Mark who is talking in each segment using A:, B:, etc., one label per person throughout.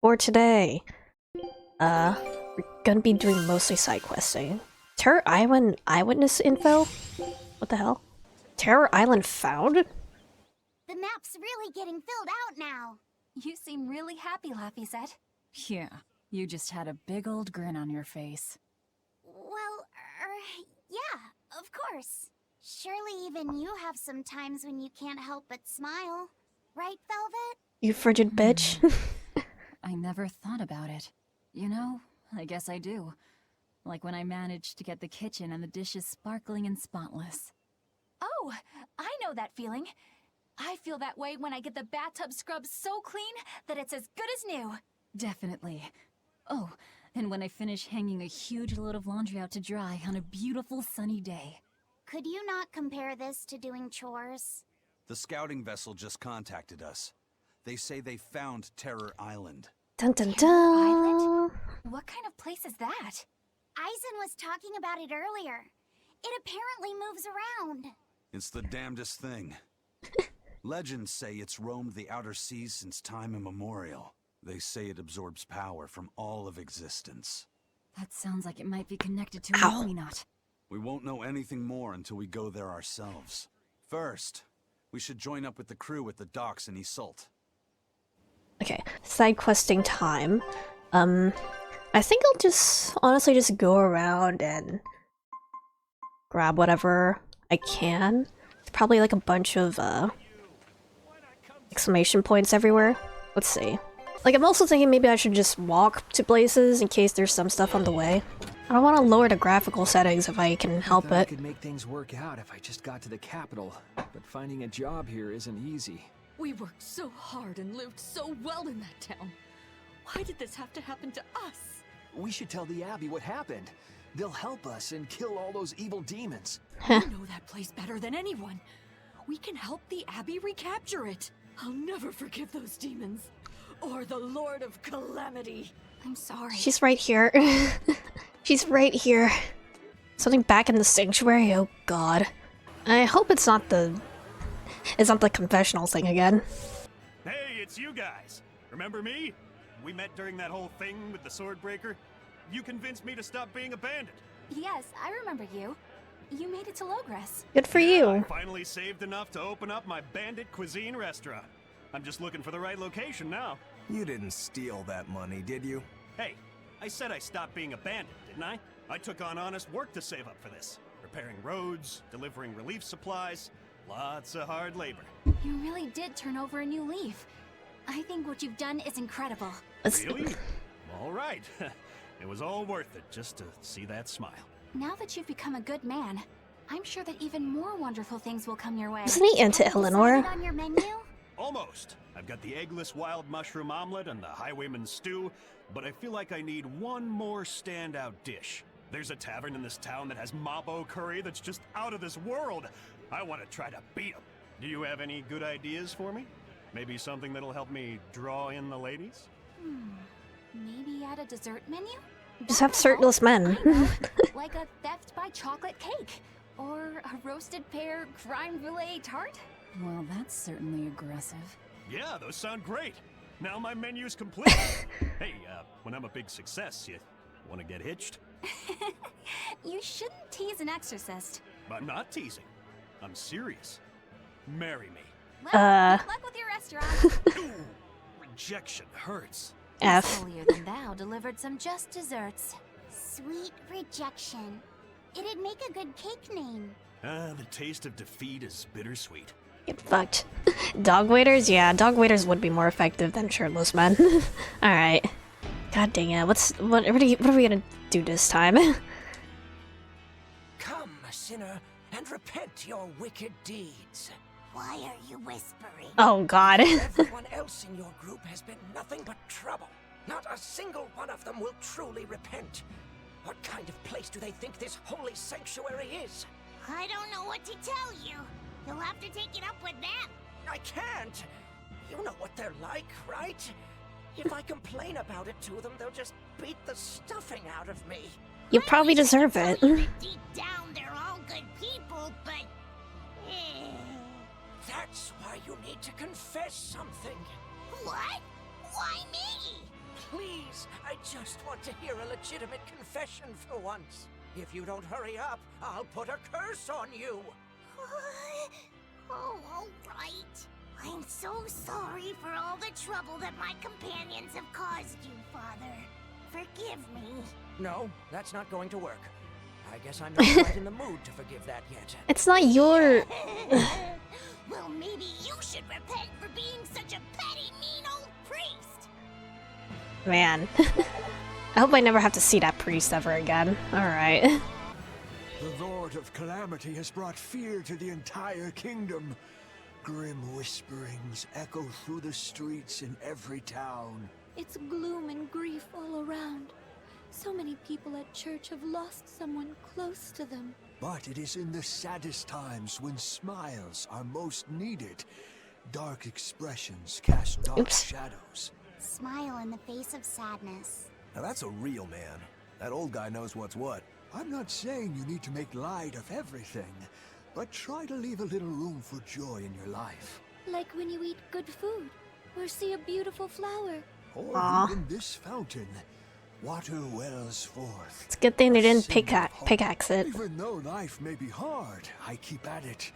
A: For today, we're gonna be doing mostly side questing. Terror Island eyewitness info? What the hell? Terror Island found?
B: The map's really getting filled out now.
C: You seem really happy, Laffy said. Yeah, you just had a big old grin on your face.
B: Well, yeah, of course. Surely even you have some times when you can't help but smile. Right, Velvet?
A: You frigid bitch.
C: I never thought about it. You know, I guess I do. Like when I managed to get the kitchen and the dishes sparkling and spotless. Oh, I know that feeling. I feel that way when I get the bathtub scrubbed so clean that it's as good as new. Definitely. Oh, and when I finish hanging a huge load of laundry out to dry on a beautiful sunny day.
B: Could you not compare this to doing chores?
D: The scouting vessel just contacted us. They say they found Terror Island.
A: Dun dun
C: Terror Island?
A: dun.
C: What kind of place is that?
B: Eisen was talking about it earlier. It apparently moves around.
D: It's the damnedest thing. Legends say it's roamed the outer seas since time immemorial. They say it absorbs power from all of existence.
C: That sounds like it might be connected to
A: Ow.
C: an Ominot.
D: We won't know anything more until we go there ourselves. First, we should join up with the crew at the docks in Isolt.
A: Okay, side questing time. I think I'll honestly just go around and grab whatever I can. It's probably like a bunch of exclamation points everywhere. Let's see. Like, I'm also thinking maybe I should just walk to places in case there's some stuff on the way. I don't want to lower the graphical settings if I can help
E: I
A: it.
E: could make things work out if I just got to the capital, but finding a job here isn't easy.
F: We worked so hard and lived so well in that town. Why did this have to happen to us?
E: We should tell the Abbey what happened. They'll help us and kill all those evil demons.
F: You know that place better than anyone. We can help the Abbey recapture it. I'll never forgive those demons. Or the Lord of Calamity.
C: I'm sorry.
A: She's right here. She's right here. Something back in the sanctuary? Oh god. I hope it's not the confessional thing again.
G: Hey, it's you guys. Remember me? We met during that whole thing with the sword breaker. You convinced me to stop being a bandit.
C: Yes, I remember you. You made it to Logres.
A: Good for
G: I
A: you.
G: finally saved enough to open up my bandit cuisine restaurant. I'm just looking for the right location now.
H: You didn't steal that money, did you?
G: Hey, I said I stopped being a bandit, didn't I? I took on honest work to save up for this. Repairing roads, delivering relief supplies, lots of hard labor.
C: You really did turn over a new leaf. I think what you've done is incredible.
G: Really? All right. It was all worth it just to see that smile.
C: Now that you've become a good man, I'm sure that even more wonderful things will come your way.
A: Isn't he into Eleanor?
B: Decided on your menu?
G: Almost. I've got the eggless wild mushroom omelet and the highwayman's stew, but I feel like I need one more standout dish. There's a tavern in this town that has mabo curry that's just out of this world. I want to try to beat 'em. Do you have any good ideas for me? Maybe something that'll help me draw in the ladies?
C: Maybe add a dessert menu?
A: Just have shirtless men.
C: I know, like a theft by chocolate cake. Or a roasted pear creme brulee tart? Well, that's certainly aggressive.
G: Yeah, those sound great. Now my menu's complete. Hey, when I'm a big success, you want to get hitched?
C: You shouldn't tease an exorcist.
G: I'm not teasing. I'm serious. Marry me.
C: Well, good luck with your restaurant.
G: Ooh, rejection hurts.
A: F.
C: Holier than thou delivered some just desserts.
B: Sweet rejection. It'd make a good cake name.
G: The taste of defeat is bittersweet.
A: Get fucked. Dog waiters? Yeah, dog waiters would be more effective than shirtless men. Alright. God dang it. What are we gonna do this time?
I: Come, sinner, and repent your wicked deeds.
B: Why are you whispering?
A: Oh god.
I: Everyone else in your group has been nothing but trouble. Not a single one of them will truly repent. What kind of place do they think this holy sanctuary is?
B: I don't know what to tell you. You'll have to take it up with them.
I: I can't. You know what they're like, right? If I complain about it to them, they'll just beat the stuffing out of me.
A: You probably deserve it.
B: Deep down, they're all good people, but...
I: That's why you need to confess something.
B: What? Why me?
I: just want to hear a legitimate confession for once. If you don't hurry up, I'll put a curse on you.
B: Oh, all right. I'm so sorry for all the trouble that my companions have caused you, Father. Forgive me.
I: No, that's not going to work. I guess I'm not quite in the mood to forgive that yet.
A: It's not your...
B: Well, maybe you should repent for being such a petty, mean old priest.
A: Man. I hope I never have to see that priest ever again. Alright.
H: The Lord of Calamity has brought fear to the entire kingdom. Grim whisperings echo through the streets in every town.
F: It's gloom and grief all around. So many people at church have lost someone close to them.
H: But it is in the saddest times when smiles are most needed. Dark expressions cast dark shadows.
B: Smile in the face of sadness.
H: Now that's a real man. That old guy knows what's what. I'm not saying you need to make light of everything, but try to leave a little room for joy in your life.
F: Like when you eat good food, or see a beautiful flower.
H: Or even this fountain. Water wells forth.
A: It's a good thing they didn't pickaxe it.
H: Even though life may be hard, I keep at it.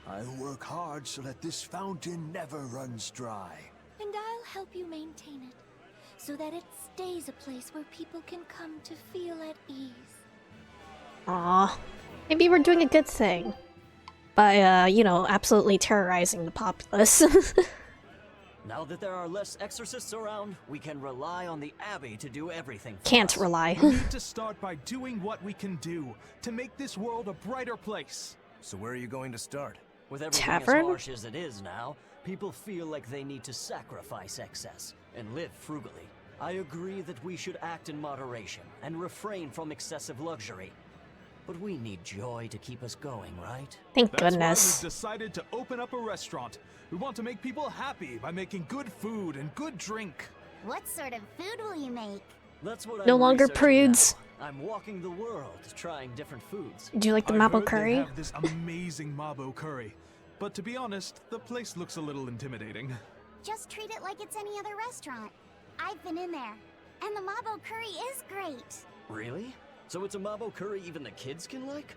H: I work hard so that this fountain never runs dry.
F: And I'll help you maintain it, so that it stays a place where people can come to feel at ease.
A: Aw. Maybe we're doing a good thing. By, you know, absolutely terrorizing the populace.
J: Now that there are less exorcists around, we can rely on the Abbey to do everything for
A: Can't
J: us.
A: rely.
K: We need to start by doing what we can do to make this world a brighter place.
H: So where are you going to start?
J: With everything
A: Tavern?
J: as harsh as it is now, people feel like they need to sacrifice excess and live frugally. I agree that we should act in moderation and refrain from excessive luxury. But we need joy to keep us going, right?
A: Thank
K: That's
A: goodness.
K: why we've decided to open up a restaurant. We want to make people happy by making good food and good drink.
B: What sort of food will you make?
J: That's what
A: No
J: I'm
A: longer
J: researching
A: prudes.
J: now. I'm walking the world, trying different foods.
A: Do you like the
K: I
A: mapo
K: heard
A: curry?
K: They have this amazing mabo curry. But to be honest, the place looks a little intimidating.
B: Just treat it like it's any other restaurant. I've been in there, and the mabo curry is great.
J: Really? So it's a mabo curry even the kids can like?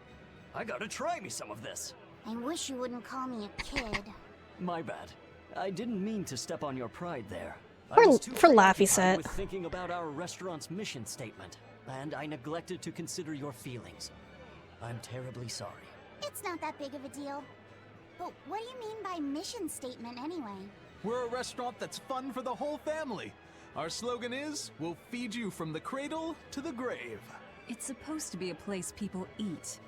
J: I gotta try me some of this.
B: I wish you wouldn't call me a kid.
J: My bad. I didn't mean to step on your pride there.
A: For-
J: I was too
A: for Laffy
J: preoccupied
A: Set.
J: with thinking about our restaurant's mission statement, and I neglected to consider your feelings. I'm terribly sorry.
B: It's not that big of a deal. But what do you mean by mission statement anyway?
K: We're a restaurant that's fun for the whole family. Our slogan is, we'll feed you from the cradle to the grave.
C: It's supposed to be a place people eat.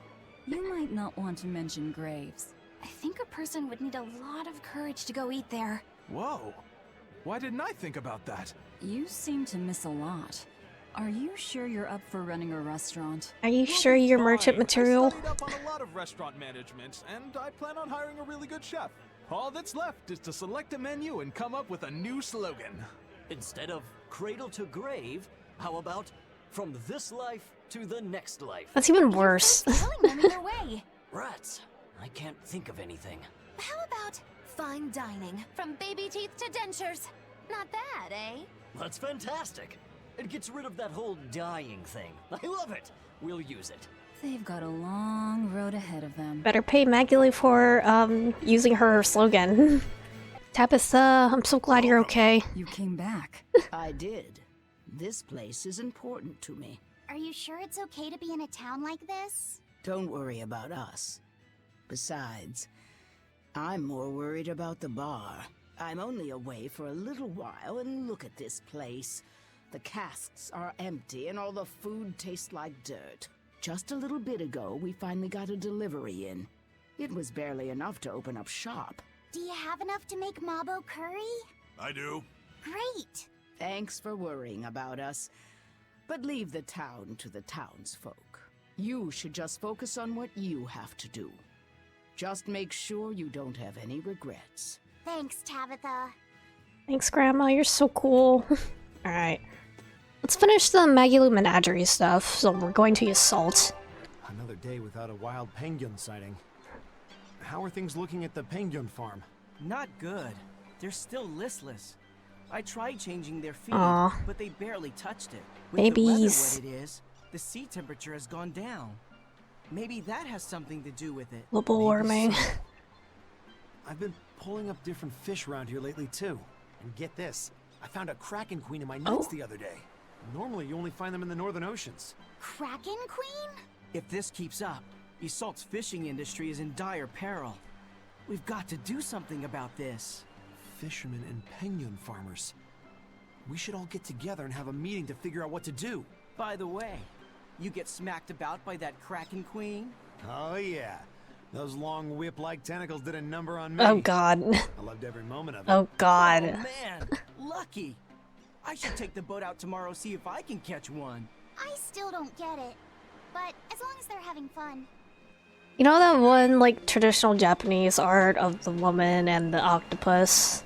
C: You might not want to mention graves.
F: I think a person would need a lot of courage to go eat there.
K: Whoa. Why didn't I think about that?
C: You seem to miss a lot. Are you sure you're up for running a restaurant?
A: Are you sure you're merchant
K: Fine.
A: material?
K: I studied up on a lot of restaurant management, and I plan on hiring a really good chef. All that's left is to select a menu and come up with a new slogan.
J: Instead of cradle to grave, how about from this life to the next life?
A: That's even worse.
F: Killing them either way.
J: Rats. I can't think of anything.
F: How about fine dining, from baby teeth to dentures? Not bad, eh?
J: That's fantastic. It gets rid of that whole dying thing. I love it. We'll use it.
C: They've got a long road ahead of them.
A: Better pay Maggie for, using her slogan. Tabitha, I'm so glad you're okay.
C: You came back.
L: I did. This place is important to me.
B: Are you sure it's okay to be in a town like this?
L: Don't worry about us. Besides, I'm more worried about the bar. I'm only away for a little while, and look at this place. The casks are empty, and all the food tastes like dirt. Just a little bit ago, we finally got a delivery in. It was barely enough to open up shop.
B: Do you have enough to make mabo curry?
D: I do.
B: Great!
L: Thanks for worrying about us. But leave the town to the townsfolk. You should just focus on what you have to do. Just make sure you don't have any regrets.
B: Thanks, Tabitha.
A: Thanks, Grandma. You're so cool. Alright. Let's finish the Maggie Menagerie stuff. So we're going to Assault.
M: Another day without a wild penguin sighting. How are things looking at the penguin farm?
N: Not good. They're still listless. I tried changing their feed,
A: Aw.
N: but they barely touched it. With
A: Babies.
N: the weather what it is, the sea temperature has gone down. Maybe that has something to do with it.
A: Global warming.
M: I've been pulling up different fish around here lately too. And get this, I found a kraken queen in my nets the other day. Normally you only find them in the northern oceans.
B: Kraken Queen?
N: If this keeps up, Isolt's fishing industry is in dire peril. We've got to do something about this.
M: Fishermen and penguin farmers. We should all get together and have a meeting to figure out what to do.
N: By the way, you get smacked about by that Kraken Queen?
M: Oh yeah. Those long whip-like tentacles did a number on me.
A: Oh god.
M: I loved every moment of it.
A: Oh god.
N: Oh man, lucky. I should take the boat out tomorrow, see if I can catch one.
B: I still don't get it. But as long as they're having fun.
A: You know that one, like, traditional Japanese art of the woman and the octopus?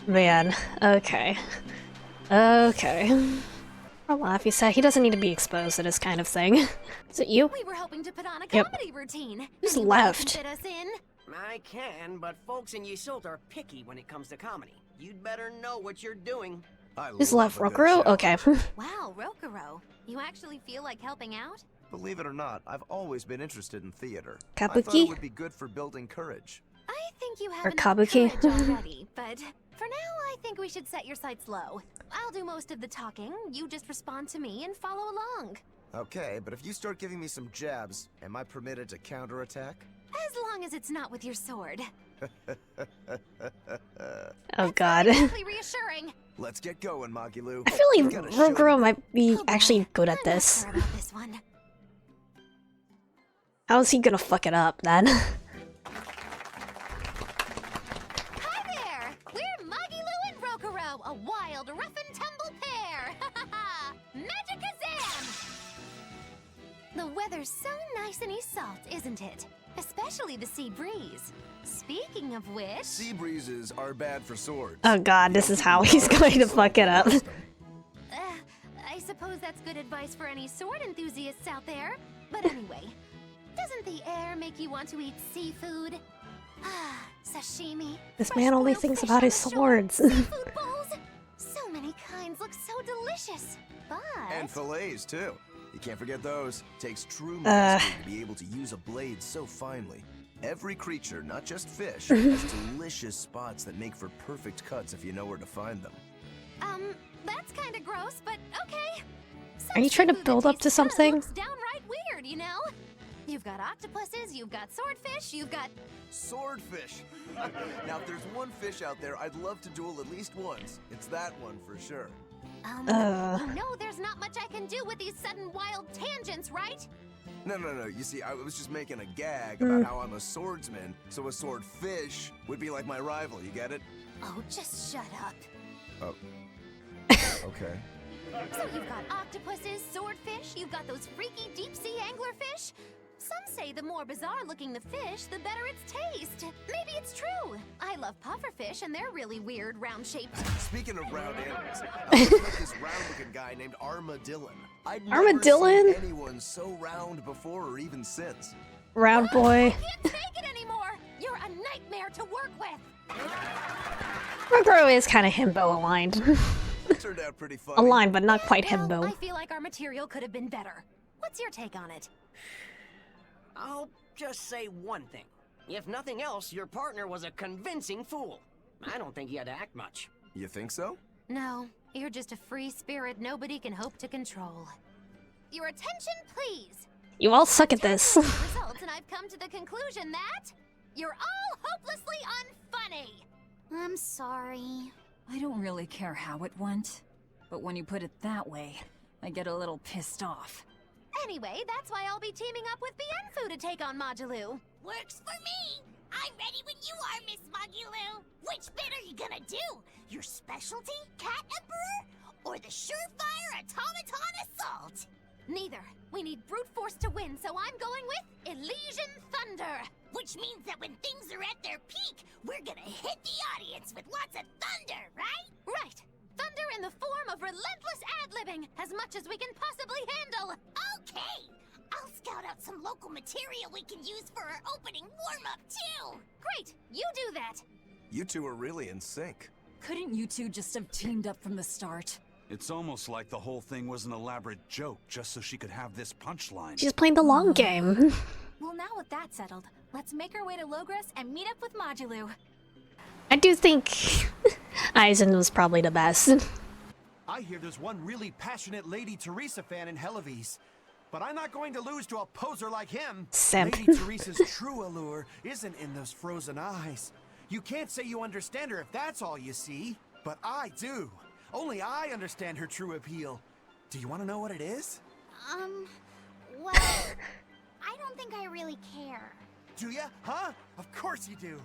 A: Man, okay. Okay. I'll laugh, he said he doesn't need to be exposed to this kind of thing. Is it you?
C: We were hoping to put on a
A: Yep.
C: comedy routine.
A: Who's
C: Anyone can
A: left?
C: fit us in?
O: I can, but folks in Ysolt are picky when it comes to comedy. You'd better know what you're doing.
A: Who's left? Rokuro? Okay.
C: Wow, Rokuro. You actually feel like helping out?
P: Believe it or not, I've always been interested in theater.
A: Kabuki?
P: I thought it would be good for building courage.
C: I think you have
A: Or
C: enough
A: kabuki.
C: courage already, but for now I think we should set your sights low. I'll do most of the talking, you just respond to me and follow along.
P: Okay, but if you start giving me some jabs, am I permitted to counterattack?
C: As long as it's not with your sword.
A: Oh god.
C: Exactly reassuring.
P: Let's get going, Magilu.
A: I feel like Rokuro might be actually good at this.
C: Sure about this one.
A: How is he gonna fuck it up then?
C: Hi there! We're Magilu and Rokuro, a wild, rough and tumble pair! Magikazam! The weather's so nice in Ysolt, isn't it? Especially the sea breeze. Speaking of which...
P: Sea breezes are bad for swords.
A: Oh god, this is how he's going to fuck it up.
C: I suppose that's good advice for any sword enthusiasts out there. But anyway, doesn't the air make you want to eat seafood? Ah, sashimi.
A: This man only thinks about his swords.
C: Seafood bowls. So many kinds look so delicious. But...
P: And fillets, too. You can't forget those. Takes true mastery to be able to use a blade so finely. Every creature, not just fish, has delicious spots that make for perfect cuts if you know where to find them.
C: That's kind of gross, but okay.
A: Are you trying to build up to something?
C: Looks downright weird, you know? You've got octopuses, you've got swordfish, you've got...
P: Swordfish! Now, if there's one fish out there I'd love to duel at least once, it's that one for sure.
C: You know there's not much I can do with these sudden wild tangents, right?
P: No. You see, I was just making a gag about how I'm a swordsman, so a swordfish would be like my rival, you get it?
C: Oh, just shut up.
P: Oh. Okay.
C: So you've got octopuses, swordfish, you've got those freaky deep-sea anglerfish. Some say the more bizarre-looking the fish, the better its taste. Maybe it's true. I love pufferfish, and they're really weird, round-shaped.
P: Speaking of round animals, I was with this round-looking guy named Armadillon. I'd never
A: Armadillon?
P: seen anyone so round before or even since.
A: Round boy.
C: I can't take it anymore. You're a nightmare to work with.
A: Rokuro is kind of himbo aligned.
P: Turned out pretty funny.
A: Aligned, but not quite
C: Well,
A: himbo.
C: I feel like our material could have been better. What's your take on it?
O: I'll just say one thing. If nothing else, your partner was a convincing fool. I don't think he had to act much.
P: You think so?
C: No, you're just a free spirit nobody can hope to control. Your attention, please.
A: You all suck at this.
C: The results, and I've come to the conclusion that you're all hopelessly unfunny.
B: I'm sorry.
C: I don't really care how it went, but when you put it that way, I get a little pissed off. Anyway, that's why I'll be teaming up with Bienfu to take on Magilu.
B: Works for me. I'm ready when you are, Miss Magilu. Which bit are you gonna do? Your specialty, Cat Emperor? Or the surefire automaton assault?
C: Neither. We need brute force to win, so I'm going with Elysian Thunder.
B: Which means that when things are at their peak, we're gonna hit the audience with lots of thunder, right?
C: Right. Thunder in the form of relentless ad-libbing, as much as we can possibly handle.
B: Okay. I'll scout out some local material we can use for our opening warm-up, too.
C: Great. You do that.
P: You two are really in sync.
C: Couldn't you two just have teamed up from the start?
D: It's almost like the whole thing was an elaborate joke just so she could have this punchline.
A: She's playing the long game.
C: Well, now with that settled, let's make our way to Logres and meet up with Modulu.
A: I do think Aizen was probably the best.
M: I hear there's one really passionate Lady Teresa fan in Helives. But I'm not going to lose to a poser like him.
A: Simp.
M: Lady Teresa's true allure isn't in those frozen eyes. You can't say you understand her if that's all you see. But I do. Only I understand her true appeal. Do you want to know what it is?
B: Well, I don't think I really care.
M: Do ya? Huh? Of course you do.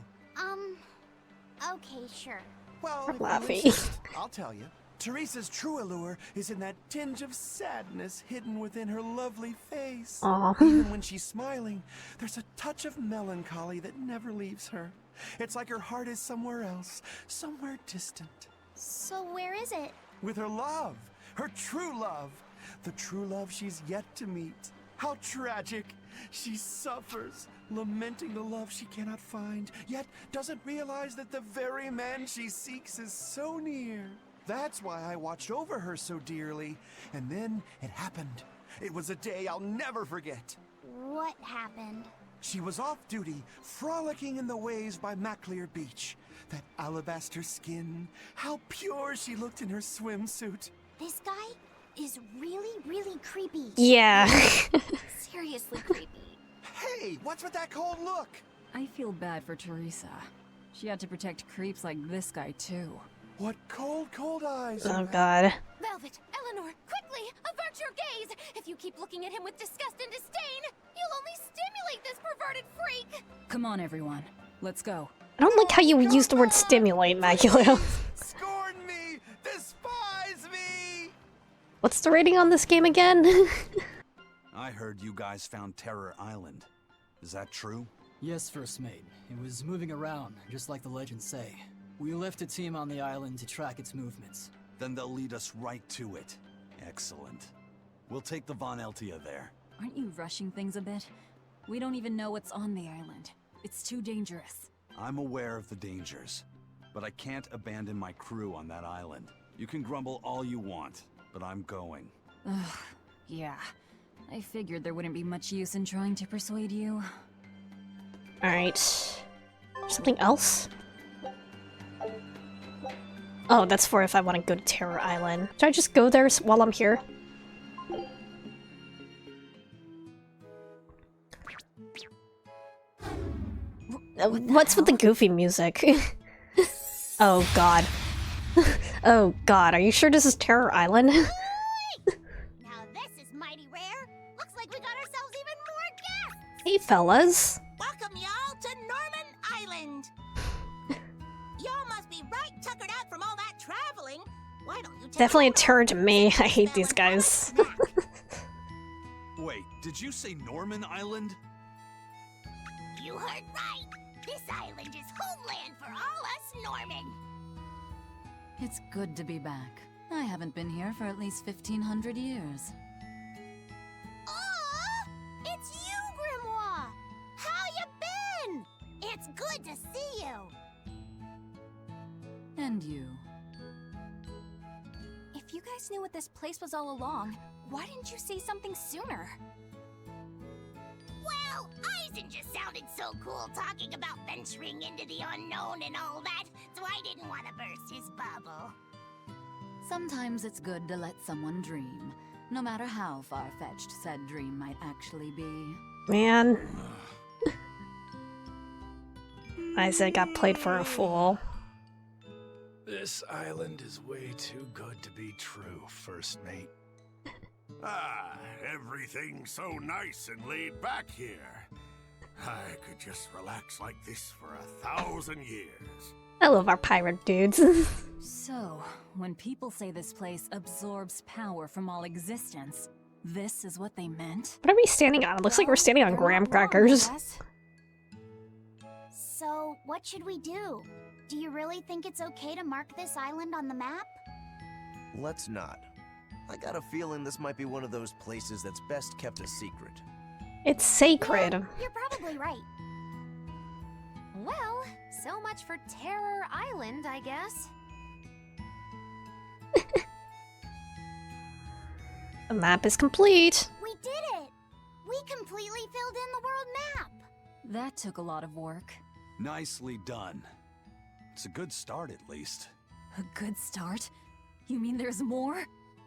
B: Okay, sure.
M: Well,
A: I'm
M: if you
A: laughing.
M: insist, I'll tell you. Teresa's true allure is in that tinge of sadness hidden within her lovely face.
A: Aw.
M: Even when she's smiling, there's a touch of melancholy that never leaves her. It's like her heart is somewhere else, somewhere distant.
B: So where is it?
M: With her love, her true love, the true love she's yet to meet. How tragic! She suffers, lamenting the love she cannot find, yet doesn't realize that the very man she seeks is so near. That's why I watched over her so dearly. And then it happened. It was a day I'll never forget.
B: What happened?
M: She was off duty, frolicking in the waves by Maclear Beach. That alabaster skin, how pure she looked in her swimsuit.
B: This guy is really, really creepy.
A: Yeah.
B: Seriously creepy.
M: Hey, what's with that cold look?
C: I feel bad for Teresa. She had to protect creeps like this guy, too.
M: What cold, cold eyes.
A: Oh god.
F: Velvet, Eleanor, quickly, avert your gaze! If you keep looking at him with disgust and disdain, you'll only stimulate this perverted freak!
C: Come on, everyone. Let's go.
A: I don't like how you use the word stimulate, Macula.
M: Scorn me! Despise me!
A: What's the rating on this game again?
D: I heard you guys found Terror Island. Is that true?
Q: Yes, First Mate. It was moving around, just like the legends say. We left a team on the island to track its movements.
D: Then they'll lead us right to it. Excellent. We'll take the Von Eltia there.
C: Aren't you rushing things a bit? We don't even know what's on the island. It's too dangerous.
D: I'm aware of the dangers, but I can't abandon my crew on that island. You can grumble all you want, but I'm going.
C: Ugh, yeah. I figured there wouldn't be much use in trying to persuade you.
A: Alright. Something else? Oh, that's for if I want to go to Terror Island. Should I just go there while I'm here? What's with the goofy music? Oh god. Oh god, are you sure this is Terror Island?
B: Now this is mighty rare. Looks like we got ourselves even more guests.
A: Hey fellas.
B: Welcome y'all to Norman Island. Y'all must be right tuckered out from all that traveling. Why don't you take
A: Definitely a terror to me. I hate these guys.
D: Wait, did you say Norman Island?
B: You heard right. This island is homeland for all us Norman.
C: It's good to be back. I haven't been here for at least 1,500 years.
B: Aw, it's you, Grimoire. How you been? It's good to see you.
C: And you.
F: If you guys knew what this place was all along, why didn't you say something sooner?
B: Well, Aizen just sounded so cool talking about venturing into the unknown and all that, so I didn't want to burst his bubble.
C: Sometimes it's good to let someone dream, no matter how far-fetched said dream might actually be.
A: Man. Isaac got played for a fool.
H: This island is way too good to be true, First Mate.
R: Ah, everything's so nice and laid back here. I could just relax like this for 1,000 years.
A: I love our pirate dudes.
C: So, when people say this place absorbs power from all existence, this is what they meant?
A: What are we standing on? It looks like we're standing on graham crackers.
B: So, what should we do? Do you really think it's okay to mark this island on the map?
P: Let's not. I got a feeling this might be one of those places that's best kept a secret.
A: It's sacred.
B: You're probably right. Well,
S: So much for Terror Island, I guess.
A: The map is complete.
B: We did it! We completely filled in the world map!
C: That took a lot of work.
D: Nicely done. It's a good start, at least.
C: A good start? You mean there's more?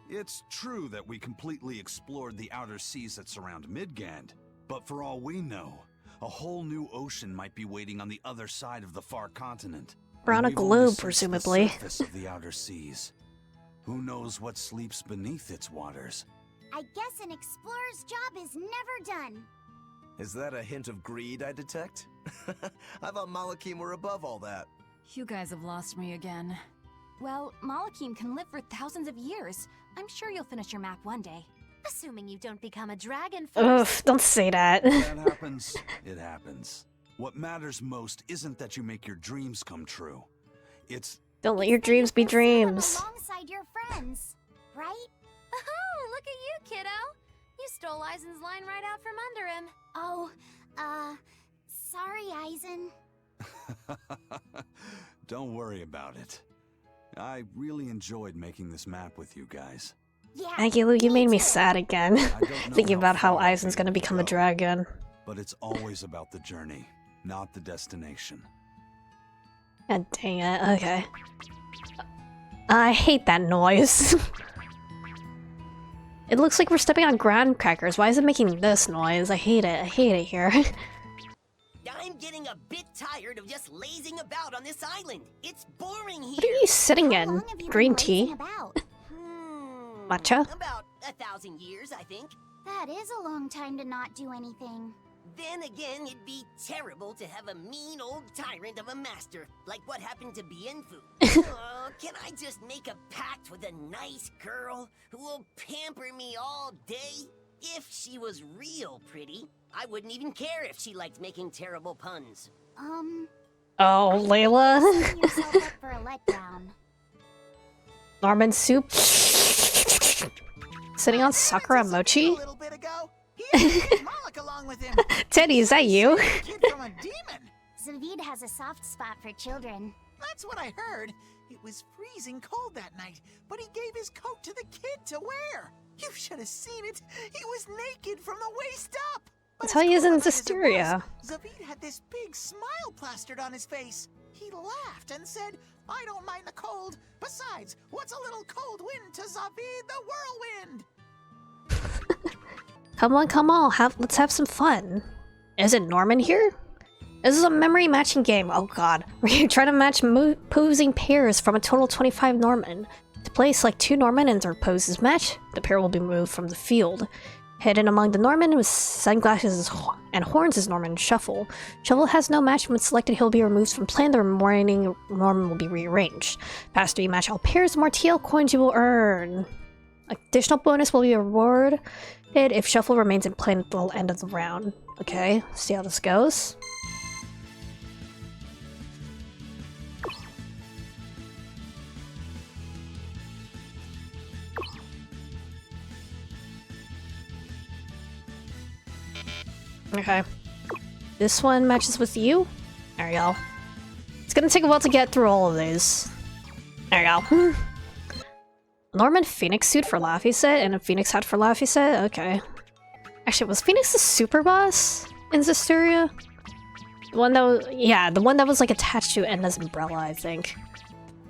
D: It's true that we completely explored the outer seas that surround Midgand, but for all we know, a whole new ocean might be waiting on the other side of the far continent.
A: We're on a
D: We've only
A: globe,
D: searched
A: presumably.
D: the surface of the outer seas. Who knows what sleeps beneath its waters?
B: I guess an explorer's job is never done.
P: Is that a hint of greed I detect? I thought Malakim were above all that.
C: You guys have lost me again.
S: Well, Malakim can live for thousands of years. I'm sure you'll finish your map one day. Assuming you don't become a dragon
A: Ugh,
S: first.
A: don't say that.
D: That happens, it happens. What matters most isn't that you make your dreams come true. It's...
A: Don't let your dreams be dreams.
B: Alongside your friends, right?
S: Oh, look at you, kiddo. You stole Eisen's line right out from under him.
B: Oh, sorry, Eisen.
D: Don't worry about it. I really enjoyed making this map with you guys.
B: Yeah,
A: Agilu, you made me sad again.
D: don't know
A: Thinking
D: how
A: about how
D: far
A: Eisen's gonna become a dragon.
D: But it's always about the journey, not the destination.
A: God dang it, okay. I hate that noise. It looks like we're stepping on graham crackers. Why is it making this noise? I hate it here.
O: I'm getting a bit tired of just lazing about on this island. It's boring here.
A: What are you sitting in? Green tea? Matcha?
O: About 1,000 years, I think.
B: That is a long time to not do anything.
O: Then again, it'd be terrible to have a mean old tyrant of a master, like what happened to Bienfu. Oh, can I just make a pact with a nice girl who will pamper me all day? If she was real pretty, I wouldn't even care if she liked making terrible puns.
A: Oh, Layla?
B: Setting yourself up for a letdown.
A: Norman soup? Sitting on Sakura Mochi? Teddy, is that you?
B: Zavid has a soft spot for children.
T: That's what I heard. It was freezing cold that night, but he gave his coat to the kid to wear. You should have seen it. He was naked from the waist up.
A: That's how he is in Zisteria.
T: Zavid had this big smile plastered on his face. He laughed and said, "I don't mind the cold. Besides, what's a little cold wind to Zavid the whirlwind?"
A: Come on, let's have some fun. Isn't Norman here? This is a memory matching game. Oh god. We're trying to match posing pairs from a total 25 Norman. To play, select 2 Norman and their poses match. The pair will be removed from the field. Hidden among the Norman with sunglasses and horns is Norman Shuffle. Shuffle has no match. When selected, he'll be removed from plan. The remaining Norman will be rearranged. Pass to be match all pairs. The more TL coins you will earn. Additional bonus will be rewarded if Shuffle remains in play until the end of the round. Okay, see how this goes. Okay. This one matches with you. There we go. It's gonna take a while to get through all of these. There we go. Norman Phoenix suit for Laffy set and a Phoenix hat for Laffy set? Okay. Actually, was Phoenix the super boss in Zisteria? The one that was, yeah, the one that was like attached to Edna's umbrella, I think.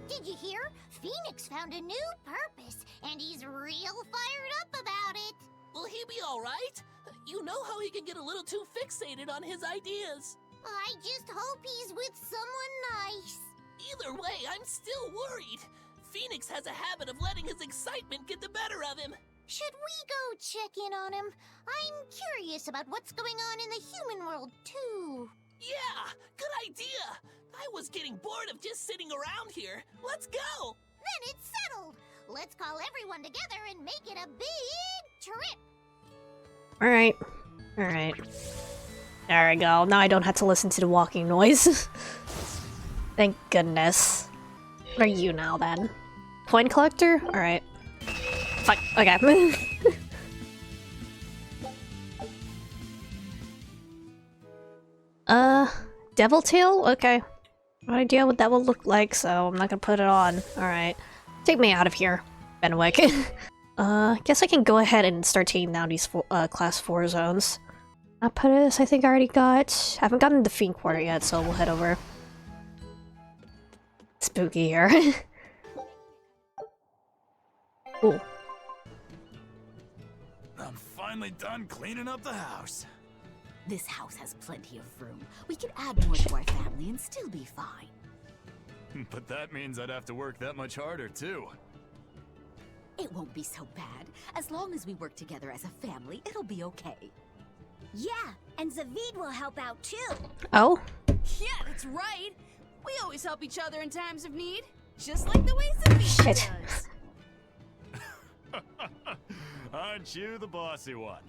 B: Did you hear? Phoenix found a new purpose, and he's real fired up about it.
U: Will he be alright? You know how he can get a little too fixated on his ideas.
B: I just hope he's with someone nice.
U: Either way, I'm still worried. Phoenix has a habit of letting his excitement get the better of him.
B: Should we go check in on him? I'm curious about what's going on in the human world, too.
U: Yeah, good idea. I was getting bored of just sitting around here. Let's go.
B: Then it's settled. Let's call everyone together and make it a big trip.
A: Alright. Alright. There we go. Now I don't have to listen to the walking noise. Thank goodness. What are you now, then? Coin collector? Alright. Fuck. Okay. Devil Tail? Okay. No idea what that will look like, so I'm not gonna put it on. Alright. Take me out of here, Benwick. Guess I can go ahead and start taking down these class 4 zones. Apparatus I think I already got. Haven't gotten the Fiend Quarter yet, so we'll head over. Spooky here. Ooh.
K: I'm finally done cleaning up the house.
E: This house has plenty of room. We can add more to our family and still be fine.
K: But that means I'd have to work that much harder, too.
E: It won't be so bad. As long as we work together as a family, it'll be okay.
B: Yeah, and Zavid will help out too.
A: Oh?
F: Yeah, that's right. We always help each other in times of need. Just like the way Zavid
A: Shit.
F: does.
K: Aren't you the bossy one?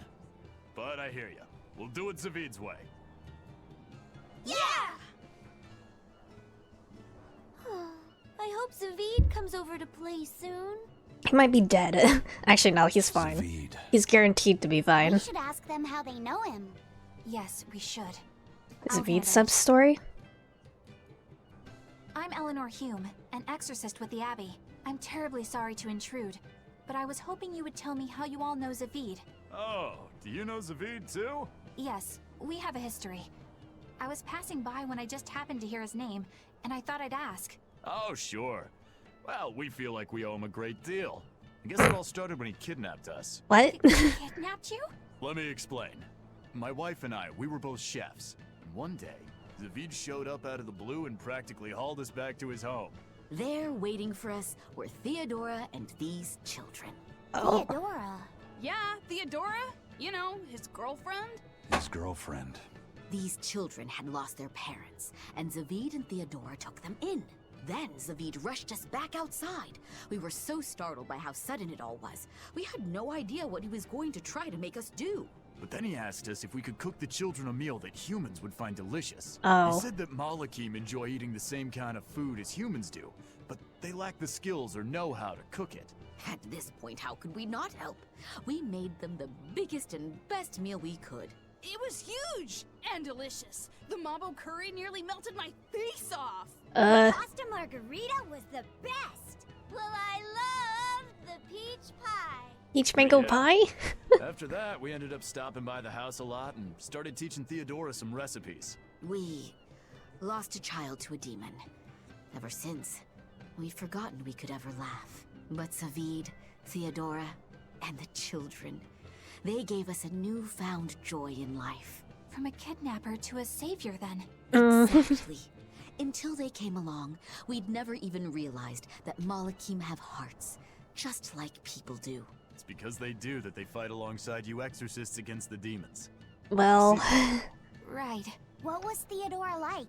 K: But I hear you. We'll do it Zavid's way.
B: Yeah!
S: I hope Zavid comes over to play soon.
A: He might be dead. Actually, no, he's fine.
D: Zavid.
A: He's guaranteed to be
B: We
A: fine.
B: should ask them how they know him.
S: Yes, we should.
A: Zavid's sub-story?
S: I'm Eleanor Hume, an exorcist with the Abbey. I'm terribly sorry to intrude, but I was hoping you would tell me how you all know Zavid.
K: Oh, do you know Zavid, too?
S: Yes, we have a history. I was passing by when I just happened to hear his name, and I thought I'd ask.
K: Oh, sure. Well, we feel like we owe him a great deal. I guess it all started when he kidnapped us.
A: What?
S: He kidnapped you?
K: Let me explain. My wife and I, we were both chefs. And one day, Zavid showed up out of the blue and practically hauled us back to his home.
E: There waiting for us were Theodora and these children.
A: Oh.
B: Theodora.
F: Yeah, Theodora. You know, his girlfriend.
D: His girlfriend.
E: These children had lost their parents, and Zavid and Theodora took them in. Then Zavid rushed us back outside. We were so startled by how sudden it all was. We had no idea what he was going to try to make us do.
K: But then he asked us if we could cook the children a meal that humans would find delicious.
A: Oh.
K: He said that Malakim enjoy eating the same kind of food as humans do, but they lack the skills or know-how to cook it.
E: At this point, how could we not help? We made them the biggest and best meal we could.
F: It was huge and delicious. The Mabo curry nearly melted my face off.
B: Pasta margarita was the best. Well, I love the peach pie.
A: Peach mango pie?
K: After that, we ended up stopping by the house a lot and started teaching Theodora some recipes.
E: We lost a child to a demon. Ever since, we've forgotten we could ever laugh. But Zavid, Theodora, and the children, they gave us a newfound joy in life.
S: From a kidnapper to a savior, then.
E: Exactly. Until they came along, we'd never even realized that Malakim have hearts, just like people do.
K: It's because they do that they fight alongside you exorcists against the demons.
A: Well...
S: Right.
B: What was Theodora like?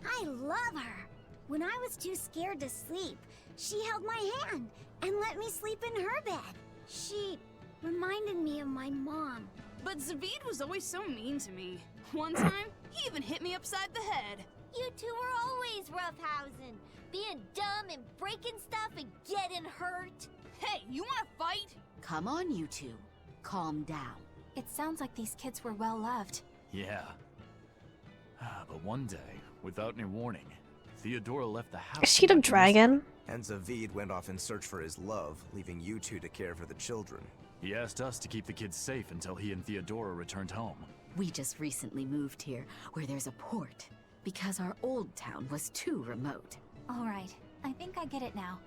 B: I love her. When I was too scared to sleep, she held my hand and let me sleep in her bed. She reminded me of my mom.
F: But Zavid was always so mean to me. One time, he even hit me upside the head.
B: You two were always roughhousing, being dumb and breaking stuff and getting hurt.
F: Hey, you wanna fight?
E: Come on, you two. Calm down.
S: It sounds like these kids were well loved.
K: Yeah. But one day, without any warning, Theodora left the house.
A: Is she the dragon?
P: And Zavid went off in search for his love, leaving you two to care for the children.
K: He asked us to keep the kids safe until he and Theodora returned home.
E: We just recently moved here, where there's a port, because our old town was too remote.
S: All right, I think I get it now.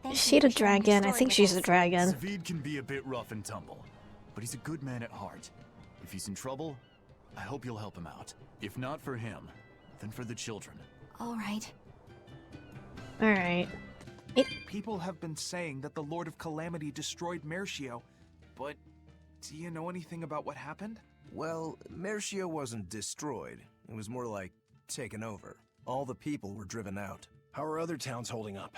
S: Thank
A: Is
S: you
A: she the
S: for sharing your
A: dragon? I
S: story
A: think
S: with
A: she's
S: us.
A: the dragon.
K: Zavid can be a bit rough and tumble, but he's a good man at heart. If he's in trouble, I hope you'll help him out. If not for him, then for the children.
S: All right.
A: Alright.
V: People have been saying that the Lord of Calamity destroyed Mercio, but do you know anything about what happened?
P: Well, Mercio wasn't destroyed. It was more like taken over. All the people were driven out.
W: How are other towns holding up?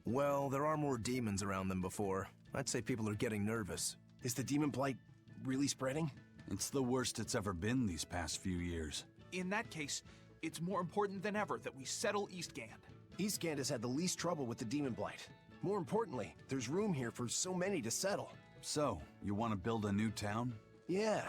P: Well, there are more demons around than before. I'd say people are getting nervous.
W: Is the demon blight really spreading?
D: It's the worst it's ever been these past few years.
V: In that case, it's more important than ever that we settle Eastgand.
W: Eastgand has had the least trouble with the demon blight. More importantly, there's room here for so many to settle.
D: So, you want to build a new town?
W: Yeah,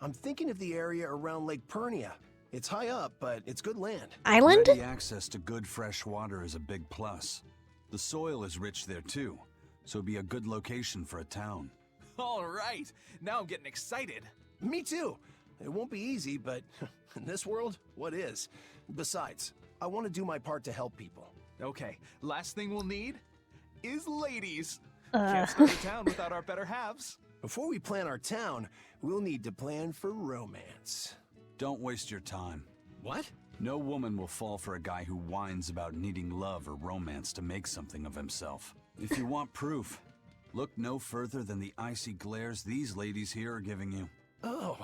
W: I'm thinking of the area around Lake Pernia. It's high up, but it's good land.
A: Island?
D: Ready access to good fresh water is a big plus. The soil is rich there too, so it'd be a good location for a town.
V: All right, now I'm getting excited.
W: Me too. It won't be easy, but in this world, what is? Besides, I want to do my part to help people.
V: Okay, last thing we'll need is ladies. Can't start a town without our better halves.
W: Before we plan our town, we'll need to plan for romance.
D: Don't waste your time.
W: What?
D: No woman will fall for a guy who whines about needing love or romance to make something of himself. If you want proof, look no further than the icy glares these ladies here are giving you.
W: Oh,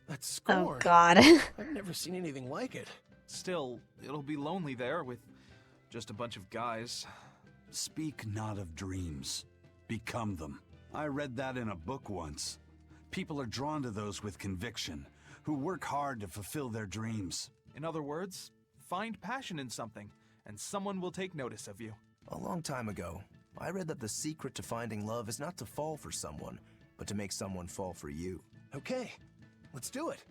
W: that's scorn.
A: Oh God.
W: I've never seen anything like it.
V: Still, it'll be lonely there with just a bunch of guys.
D: Speak not of dreams. Become them. I read that in a book once. People are drawn to those with conviction, who work hard to fulfill their dreams.
V: In other words, find passion in something, and someone will take notice of you.
P: A long time ago, I read that the secret to finding love is not to fall for someone, but to make someone fall for you.
W: Okay, let's do it.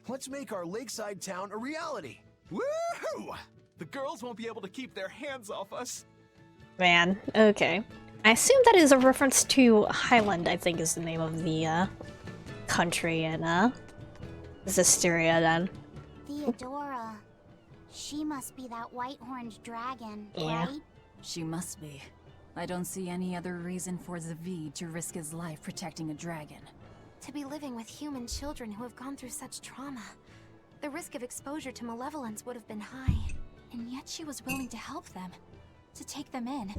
W: Let's make our lakeside town a reality.
V: Woohoo! The girls won't be able to keep their hands off us.
A: Man, okay. I assume that is a reference to Highland, I think is the name of the country in Berseria then.
B: Theodora. She must be that white-horned dragon,
A: Yeah.
B: right?
C: She must be. I don't see any other reason for Zavid to risk his life protecting a dragon.
S: To be living with human children who have gone through such trauma. The risk of exposure to malevolence would have been high. And yet she was willing to help them. To take them in.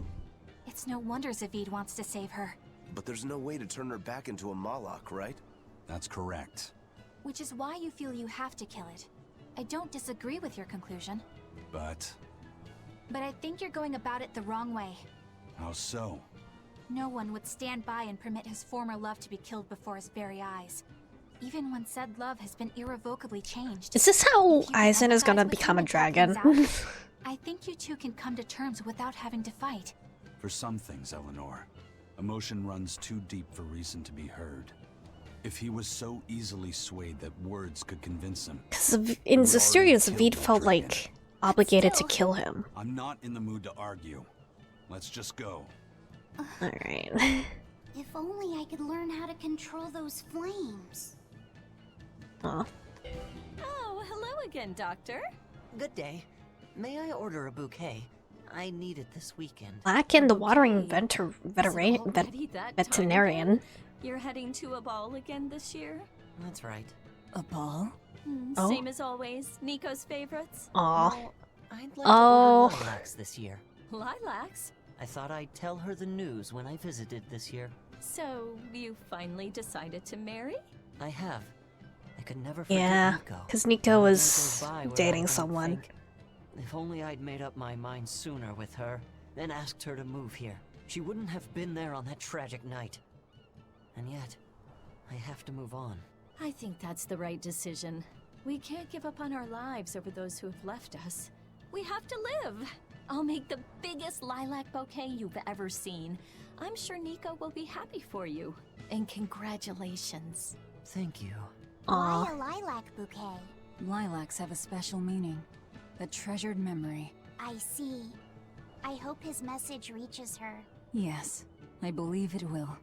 S: It's no wonder Zavid wants to save her.
P: But there's no way to turn her back into a Malak, right?
D: That's correct.
S: Which is why you feel you have to kill it. I don't disagree with your conclusion.
D: But
S: But I think you're going about it the wrong way.
D: how so?
S: No one would stand by and permit his former love to be killed before his very eyes. Even when said love has been irrevocably changed.
A: Is this how
S: If you
A: Aizen is gonna
S: empathize with
A: become a
S: him and talk things
A: dragon?
S: out, I think you two can come to terms without having to fight.
D: For some things, Eleanor, emotion runs too deep for reason to be heard. If he was so easily swayed that words could convince him...
A: Because in Berseria, Zavid felt like obligated to kill him.
D: I'm not in the mood to argue. Let's just go.
A: Alright.
B: If only I could learn how to control those flames.
A: Aw.
G: Oh, hello again, Doctor. Good day. May I order a bouquet? I need it this weekend.
A: Blacken the watering
G: Already that
A: veterinarian.
G: You're heading to a ball again this year? That's right.
C: A ball?
A: Oh.
G: Same as always. Nico's favorites?
A: Aw.
G: Well, I'd like
A: Oh.
G: to order lilacs this year. Lilacs? I thought I'd tell her the news when I visited this year. So, you finally decided to marry? I have. I could never forget
A: Yeah,
G: Nico.
A: because Nico
G: Never
A: was
G: goes by where I
A: dating
G: don't
A: someone.
G: think. If only I'd made up my mind sooner with her, then asked her to move here. She wouldn't have been there on that tragic night. And yet, I have to move on.
I: I think that's the right decision. We can't give up on our lives over those who have left us. We have to live. I'll make the biggest lilac bouquet you've ever seen. I'm sure Nico will be happy for you. And congratulations.
G: Thank you.
B: Why a lilac bouquet?
C: Lilacs have a special meaning. A treasured memory.
B: I see. I hope his message reaches her.
C: Yes, I believe it will.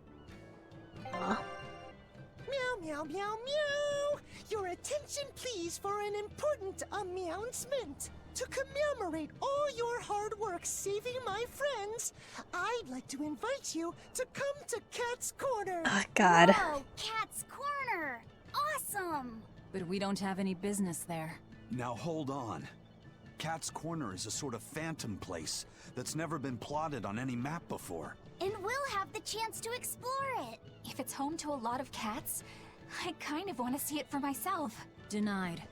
T: Meow, meow, meow, meow! Your attention, please, for an important announcement. To commemorate all your hard work saving my friends, I'd like to invite you to come to Cat's Corner.
A: Oh, God.
B: Whoa, Cat's Corner! Awesome!
C: But we don't have any business there.
D: Now hold on. Cat's Corner is a sort of phantom place that's never been plotted on any map before.
B: And we'll have the chance to explore it.
S: If it's home to a lot of cats, I kind of want to see it for myself.
C: Denied.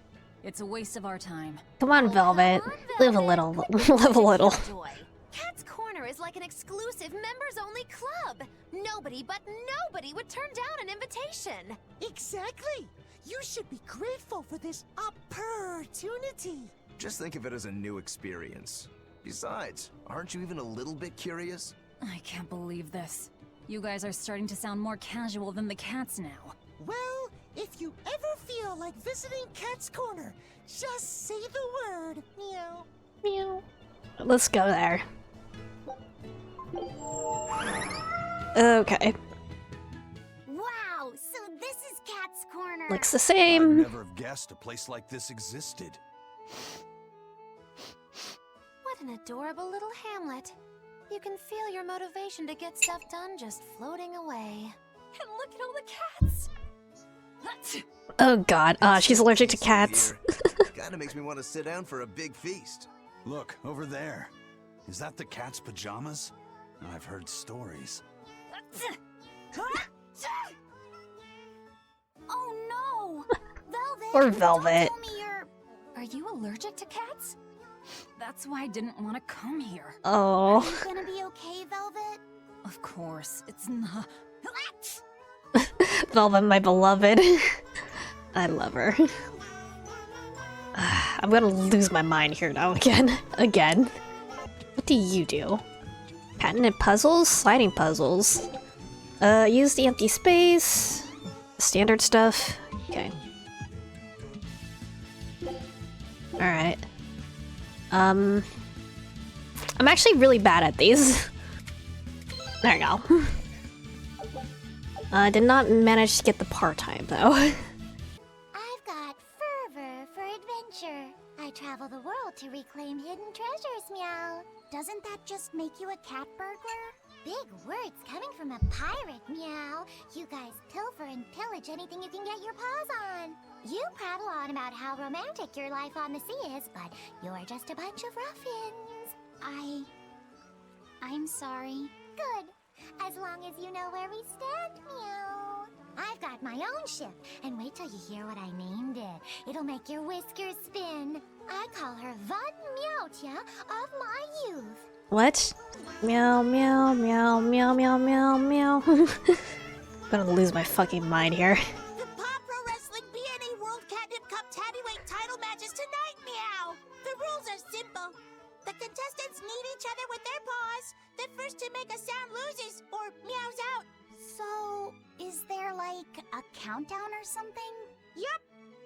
C: It's a waste of our time.
A: Come on, Velvet. Live a little. Live a little.
S: Cat's Corner is like an exclusive members-only club. Nobody but nobody would turn down an invitation.
T: Exactly! You should be grateful for this opportunity.
P: Just think of it as a new experience. Besides, aren't you even a little bit curious?
C: I can't believe this. You guys are starting to sound more casual than the cats now.
T: Well, If you ever feel like visiting Cat's Corner, just say the word. Meow.
A: Meow. Let's go there. Okay.
B: Wow, so this is Cat's Corner.
A: Looks the
D: I'd
A: same.
D: never have guessed a place like this existed.
S: What an adorable little hamlet. You can feel your motivation to get stuff done just floating away.
F: And look at all the cats!
A: Oh god, she's allergic to cats.
P: Kinda makes me want to sit down for a big feast.
D: Look, over there. Is that the cat's pajamas? I've heard stories.
B: Oh no! Velvet!
A: Or Velvet.
B: Don't tell me you're...
C: Are you allergic to cats? That's why I didn't want to come here.
A: Oh.
B: Are you gonna be okay, Velvet?
C: Of course, it's not.
A: Velvet, my beloved. I love her. I'm gonna lose my mind here now again. Again. What do you do? Patented puzzles? Sliding puzzles. Use the empty space. Standard stuff. Okay. Alright. I'm actually really bad at these. There you go. Did not manage to get the part-time though.
B: I've got fervor for adventure. I travel the world to reclaim hidden treasures, Meow. Doesn't that just make you a cat burglar? Big words coming from a pirate, Meow. You guys pilfer and pillage anything you can get your paws on. You prattle on about how romantic your life on the sea is, but you're just a bunch of ruffians. I'm sorry. Good. As long as you know where we stand, Meow. I've got my own ship, and wait till you hear what I named it. It'll make your whiskers spin. I call her Von Meowtia of my youth.
A: What? Meow, meow, meow, meow, meow, meow, meow. I'm gonna lose my fucking mind here.
O: The Paw Pro Wrestling BNA World Catnip Cup Heavyweight title matches tonight, Meow. The rules are simple. The contestants need each other with their paws. The first to make a sound loses or meows out.
B: So, is there like a countdown or something?
O: Yup.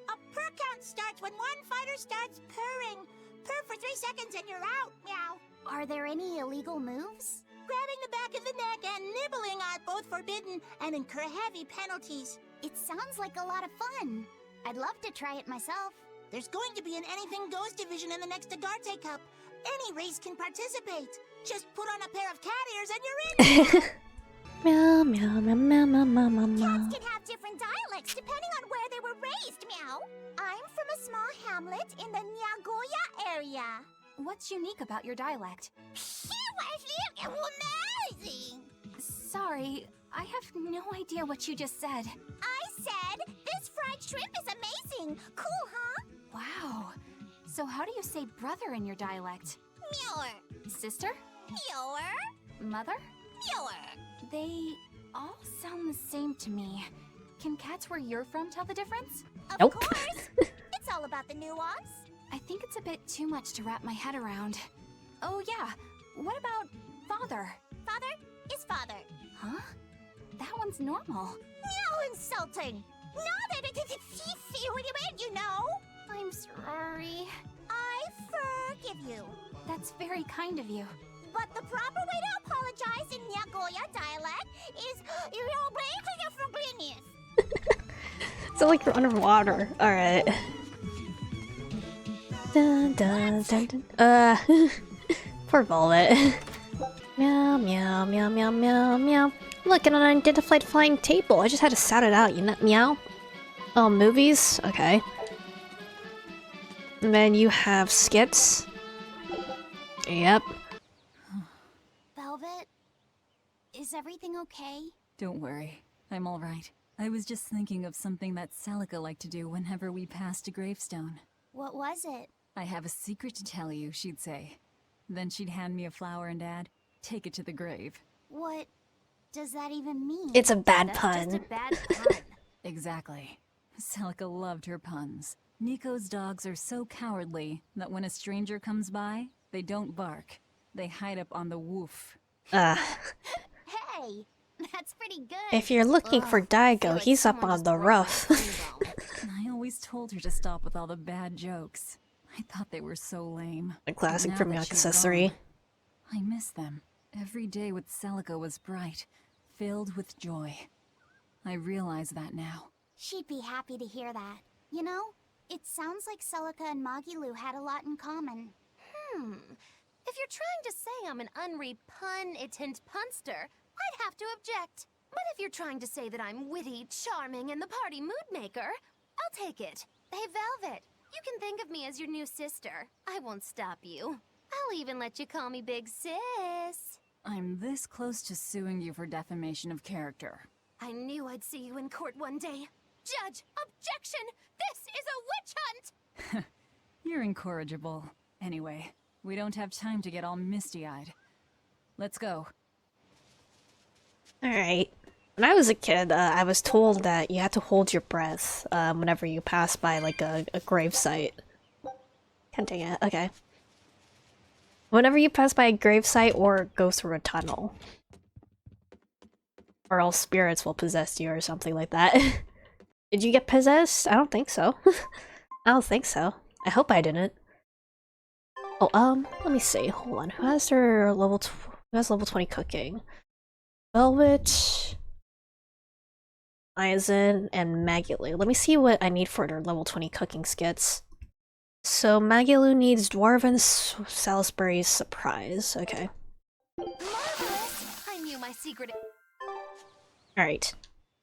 O: A purr count starts when one fighter starts purring. Purr for 3 seconds and you're out, Meow.
B: Are there any illegal moves?
O: Grabbing the back of the neck and nibbling are both forbidden and incur heavy penalties.
B: It sounds like a lot of fun. I'd love to try it myself.
O: There's going to be an Anything Goes division in the next Agarte Cup. Any race can participate. Just put on a pair of cat ears and you're in.
A: Meow, meow, meow, meow, meow, meow, meow, meow.
B: Cats can have different dialects depending on where they were raised, Meow. I'm from a small hamlet in the Nagoya area.
S: What's unique about your dialect?
B: She was amazing.
S: Sorry, I have no idea what you just said.
B: I said this fried shrimp is amazing. Cool, huh?
S: Wow. So how do you say brother in your dialect?
B: Muir.
S: Sister?
B: Muir.
S: Mother?
B: Muir.
S: They all sound the same to me. Can cats where you're from tell the difference?
B: Of course. It's all about the nuance.
S: I think it's a bit too much to wrap my head around. Oh yeah, what about father?
B: Father is father.
S: Huh? That one's normal.
B: Meow insulting. No, what do you mean, you know?
S: I'm sorry.
B: I forgive you.
S: That's very kind of you.
B: But the proper way to apologize in Nagoya dialect is,
A: It's like you're underwater. Alright. Dun, dun, dun, dun. Poor Velvet. Meow, meow, meow, meow, meow, meow. Look, an unidentified flying table. I just had to shout it out, you know? Meow. Oh, movies? Okay. And then you have skits. Yep.
B: Velvet, is everything okay?
C: Don't worry, I'm alright. I was just thinking of something that Celica liked to do whenever we passed a gravestone.
B: What was it?
C: I have a secret to tell you, she'd say. Then she'd hand me a flower and add, take it to the grave.
B: What does that even mean?
A: It's a bad
B: That's
A: pun.
B: just a bad pun.
C: Exactly. Celica loved her puns. Nico's dogs are so cowardly that when a stranger comes by, they don't bark. They hide up on the woof.
B: Hey, That's pretty good.
A: If you're looking for Daigo, he's up on the rough.
C: I always told her to stop with all the bad jokes. I thought they were so lame.
A: A classic
C: Now
A: from
C: that she's
A: Accessory.
C: gone, I miss them. Every day with Celica was bright, filled with joy. I realize that now.
B: She'd be happy to hear that. You know, it sounds like Celica and Magilu had a lot in common.
S: If you're trying to say I'm an unrepentant punster, I'd have to object. But if you're trying to say that I'm witty, charming, and the party mood maker, I'll take it. Hey, Velvet, you can think of me as your new sister. I won't stop you. I'll even let you call me Big Sis.
C: I'm this close to suing you for defamation of character.
S: I knew I'd see you in court one day. Judge, objection! This is a witch hunt!
C: You're incorrigible. Anyway, we don't have time to get all misty-eyed. Let's go.
A: Alright. When I was a kid, I was told that you had to hold your breath whenever you pass by, like, a gravesite. God dang it. Okay. Whenever you pass by a gravesite or go through a tunnel. Or else spirits will possess you or something like that. Did you get possessed? I don't think so. I don't think so. I hope I didn't. Oh, let me see. Hold on. Who has their level who has level 20 cooking? Velvet, Aizen, and Magilu. Let me see what I need for their level 20 cooking skits. So Magilu needs Dwarven Salisbury's Surprise. Okay.
S: Marvelous! I knew my secret.
A: Alright.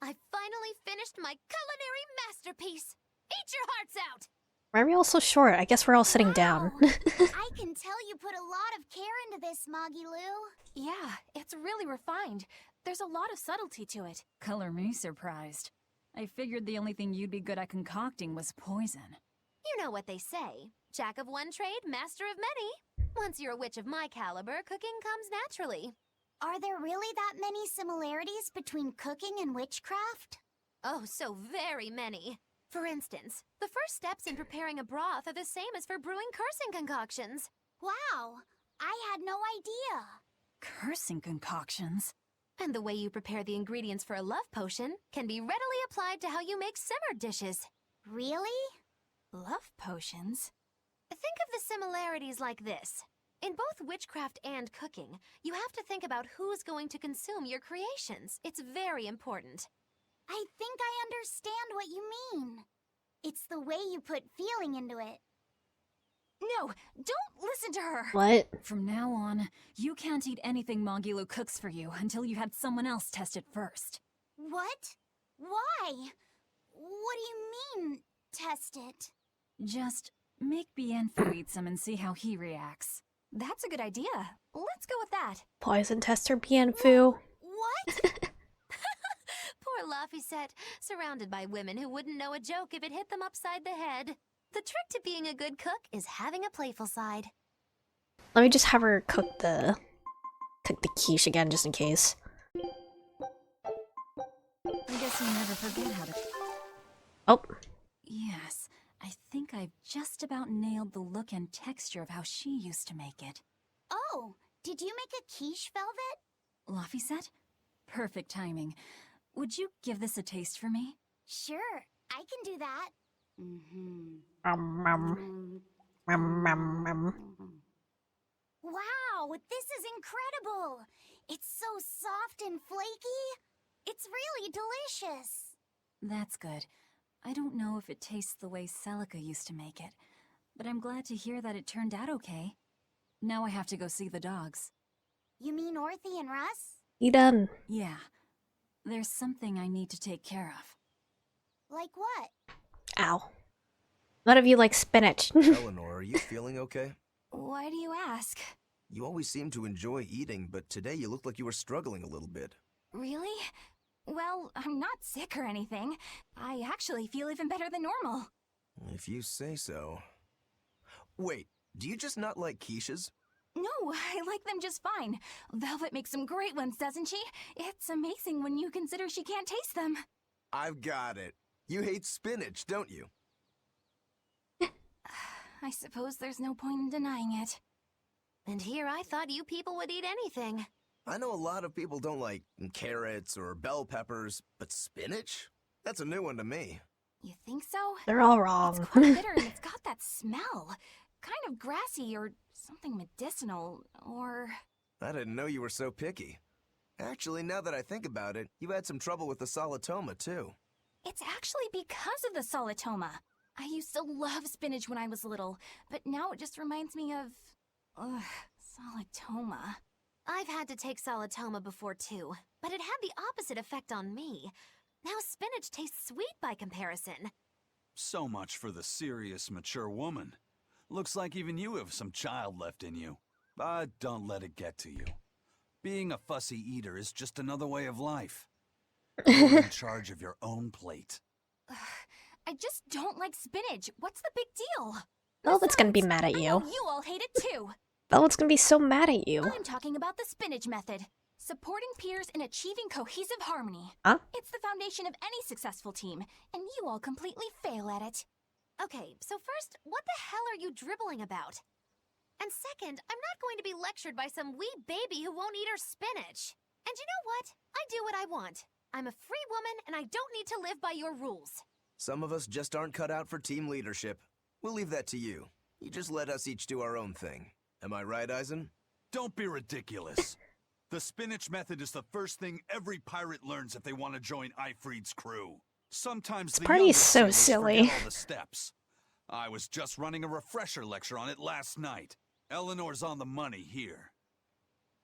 S: I finally finished my culinary masterpiece. Eat your hearts out!
A: Why are we all so short? I guess we're all sitting down.
B: I can tell you put a lot of care into this, Magilu.
F: Yeah, it's really refined. There's a lot of subtlety to it.
C: Color me surprised. I figured the only thing you'd be good at concocting was poison.
S: You know what they say. Jack of one trade, master of many. Once you're a witch of my caliber, cooking comes naturally.
B: Are there really that many similarities between cooking and witchcraft?
S: Oh, so very many. For instance, the first steps in preparing a broth are the same as for brewing cursing concoctions.
B: Wow, I had no idea.
C: Cursing concoctions?
S: And the way you prepare the ingredients for a love potion can be readily applied to how you make simmered dishes.
B: Really?
S: Love potions? Think of the similarities like this. In both witchcraft and cooking, you have to think about who's going to consume your creations. It's very important.
B: I think I understand what you mean. It's the way you put feeling into it.
S: No, don't listen to her!
A: What?
C: From now on, you can't eat anything Magilu cooks for you until you had someone else test it first.
B: What? Why? What do you mean, test it?
C: Just make Bienfu eat some and see how he reacts.
S: That's a good idea. Let's go with that.
A: Poison tester Bienfu.
B: What?
S: Poor Laphicet, surrounded by women who wouldn't know a joke if it hit them upside the head. The trick to being a good cook is having a playful side.
A: Let me just have her cook the quiche again, just in case.
C: I guess you never forget how to...
A: Oh.
C: Yes, I think I've just about nailed the look and texture of how she used to make it.
B: Oh, did you make a quiche, Velvet?
C: Laphicet? Perfect timing. Would you give this a taste for me?
B: Sure, I can do that. Wow, this is incredible! It's so soft and flaky. It's really delicious.
C: That's good. I don't know if it tastes the way Celica used to make it, but I'm glad to hear that it turned out okay. Now I have to go see the dogs.
B: You mean Orthy and Russ?
A: You done?
C: Yeah. There's something I need to take care of.
B: Like what?
A: Ow. None of you like spinach.
P: Eleanor, are you feeling okay?
S: Why do you ask?
P: You always seem to enjoy eating, but today you looked like you were struggling a little bit.
S: Really? Well, I'm not sick or anything. I actually feel even better than normal.
P: If you say so. Wait, do you just not like quiches?
S: No, I like them just fine. Velvet makes some great ones, doesn't she? It's amazing when you consider she can't taste them.
P: I've got it. You hate spinach, don't you?
S: I suppose there's no point in denying it. And here I thought you people would eat anything.
P: I know a lot of people don't like carrots or bell peppers, but spinach? That's a new one to me.
S: You think so?
A: They're all wrong.
S: It's quite bitter and it's got that smell. Kind of grassy or something medicinal, or...
P: I didn't know you were so picky. Actually, now that I think about it, you had some trouble with the solitoma, too.
S: It's actually because of the solitoma. I used to love spinach when I was little, but now it just reminds me of... solitoma. I've had to take solitoma before too, but it had the opposite effect on me. Now spinach tastes sweet by comparison.
D: So much for the serious, mature woman. Looks like even you have some child left in you. But don't let it get to you. Being a fussy eater is just another way of life. You're in charge of your own plate.
S: I just don't like spinach. What's the big deal?
A: Velvet's gonna be mad at
S: I
A: you.
S: know you all hate it too.
A: Velvet's gonna be so mad at you.
S: I'm talking about the spinach method. Supporting peers in achieving cohesive harmony.
A: Huh?
S: It's the foundation of any successful team, and you all completely fail at it. Okay, so first, what the hell are you dribbling about? And second, I'm not going to be lectured by some wee baby who won't eat her spinach. And you know what? I do what I want. I'm a free woman, and I don't need to live by your rules.
P: Some of us just aren't cut out for team leadership. We'll leave that to you. You just let us each do our own thing. Am I right, Eisen?
D: Don't be ridiculous. The spinach method is the first thing every pirate learns if they want to join Ifrid's crew. Sometimes the
A: party is so
D: younger sailors
A: silly.
D: forget all the steps. I was just running a refresher lecture on it last night. Eleanor's on the money here.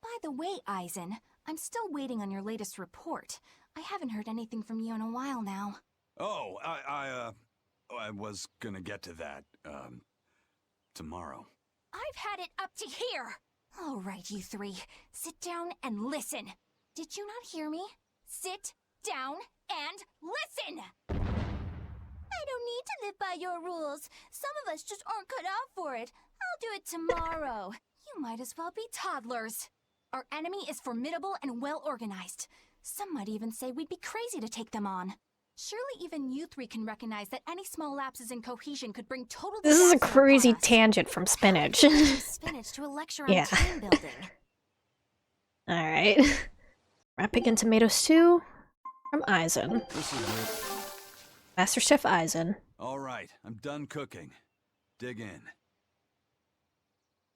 S: By the way, Eisen, I'm still waiting on your latest report. I haven't heard anything from you in a while now.
D: Oh, I was gonna get to that, tomorrow.
S: I've had it up to here! All right, you three. Sit down and listen. Did you not hear me? Sit down and listen! I don't need to live by your rules. Some of us just aren't cut out for it. I'll do it tomorrow. You might as well be toddlers. Our enemy is formidable and well organized. Some might even say we'd be crazy to take them on. Surely even you three can recognize that any small lapses in cohesion could bring total
A: This is a
S: disaster
A: crazy
S: upon us.
A: tangent from spinach.
S: Use spinach to a lecture on
A: Yeah.
S: team building.
A: Alright. Wrapping in tomatoes too from Eisen. Master Chef Eisen.
D: All right, I'm done cooking. Dig in.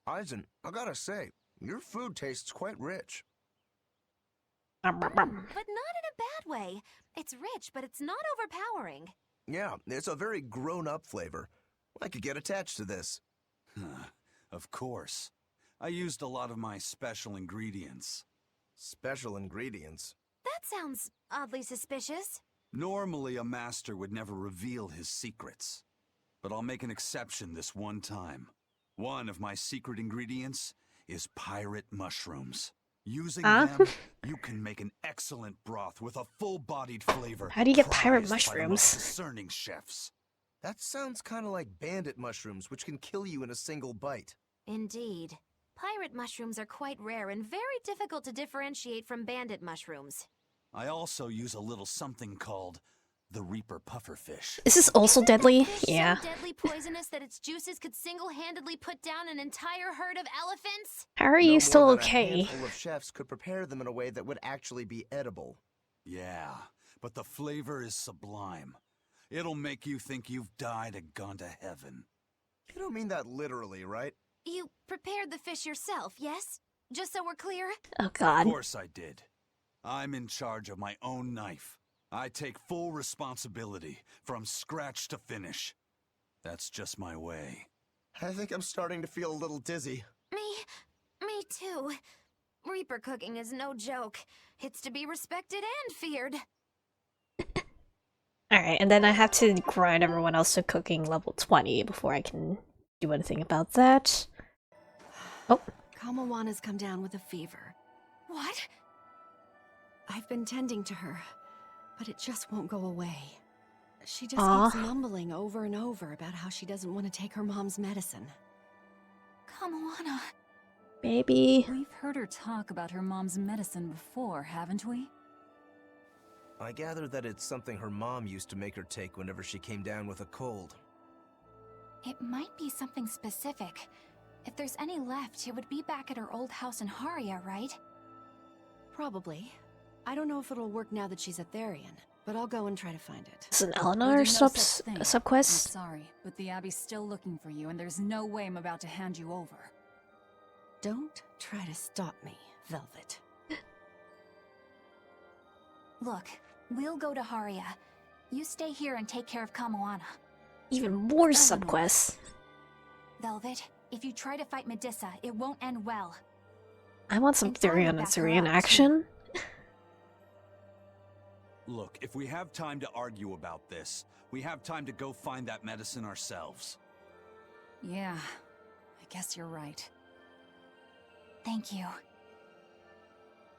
P: Eisen, I gotta say, your food tastes quite rich.
S: But not in a bad way. It's rich, but it's not overpowering.
P: Yeah, it's a very grown-up flavor. I could get attached to this.
D: Of course. I used a lot of my special ingredients.
P: Special ingredients?
S: That sounds oddly suspicious.
D: Normally, a master would never reveal his secrets. But I'll make an exception this one time. One of my secret ingredients is pirate mushrooms. Using them, you can make an excellent broth with a full-bodied flavor.
A: How do you get pirate
D: prized by the
A: mushrooms?
D: most discerning chefs.
P: That sounds kind of like bandit mushrooms, which can kill you in a single bite.
S: Indeed. Pirate mushrooms are quite rare and very difficult to differentiate from bandit mushrooms.
D: I also use a little something called the Reaper pufferfish.
A: Is this also deadly?
S: Fish
A: Yeah.
S: so deadly poisonous that its juices could single-handedly put down an entire herd of elephants?
A: How are
P: No
A: you
P: more
A: still
P: than a
A: okay?
P: handful of chefs could prepare them in a way that would actually be edible.
D: Yeah, but the flavor is sublime. It'll make you think you've died and gone to heaven.
P: You don't mean that literally, right?
S: You prepared the fish yourself, yes? Just so we're clear?
A: Oh god.
D: Of course I did. I'm in charge of my own knife. I take full responsibility, from scratch to finish. That's just my way.
P: I think I'm starting to feel a little dizzy.
S: Me too. Reaper cooking is no joke. It's to be respected and feared.
A: Alright, and then I have to grind everyone else to cooking level 20 before I can do anything about that. Oh.
F: Kamawana's come down with a fever.
S: What?
F: I've been tending to her, but it just won't go away. She just
A: Aw.
F: keeps mumbling over and over about how she doesn't want to take her mom's medicine.
S: Kamawana.
A: Baby.
C: We've heard her talk about her mom's medicine before, haven't we?
P: I gather that it's something her mom used to make her take whenever she came down with a cold.
S: It might be something specific. If there's any left, it would be back at her old house in Haria, right?
J: Probably. I don't know if it'll work now that she's a Therian, but I'll go and try to find it.
A: It's an
C: We'll
A: Eleanor
C: do no such thing.
A: subquest.
C: I'm sorry, but the Abbey's still looking for you, and there's no way I'm about to hand you over.
J: Don't try to stop me, Velvet.
S: Look, we'll go to Haria. You stay here and take care of Kamoana.
A: Even more subquests.
S: Velvet, if you try to fight Medusa, it won't end well.
A: I want some Therian and Syrian action.
D: Look, if we have time to argue about this, we have time to go find that medicine ourselves.
C: Yeah, I guess you're right.
S: Thank you.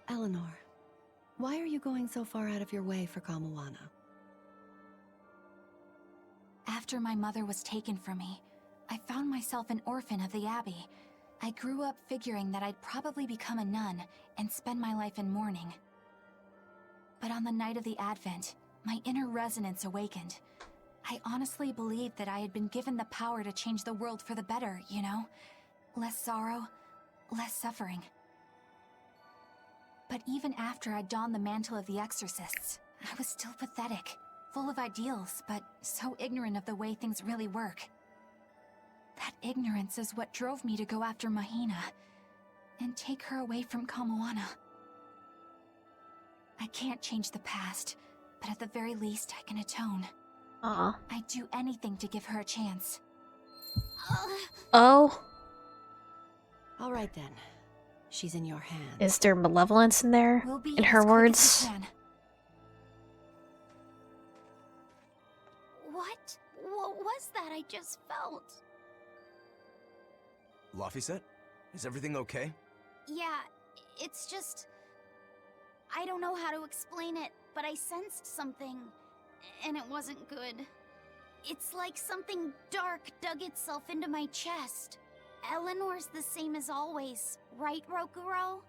J: Eleanor, why are you going so far out of your way for Kamoana?
S: After my mother was taken from me, I found myself an orphan of the Abbey. I grew up figuring that I'd probably become a nun and spend my life in mourning. But on the night of the Advent, my inner resonance awakened. I honestly believed that I had been given the power to change the world for the better, you know? Less sorrow, less suffering. But even after I donned the mantle of the exorcists, I was still pathetic, full of ideals, but so ignorant of the way things really work. That ignorance is what drove me to go after Mahina and take her away from Kamoana. I can't change the past, but at the very least I can atone. I'd do anything to give her a chance.
A: Oh.
J: Alright then. She's in your hands.
A: Is there malevolence in there?
S: We'll be
A: In
S: as
A: her
S: quick
A: words?
S: as we can. What was that I just felt?
P: Laphicet? Is everything okay?
B: Yeah, it's just... I don't know how to explain it, but I sensed something, and it wasn't good. It's like something dark dug itself into my chest. Eleanor's the same as always, right, Rokuro?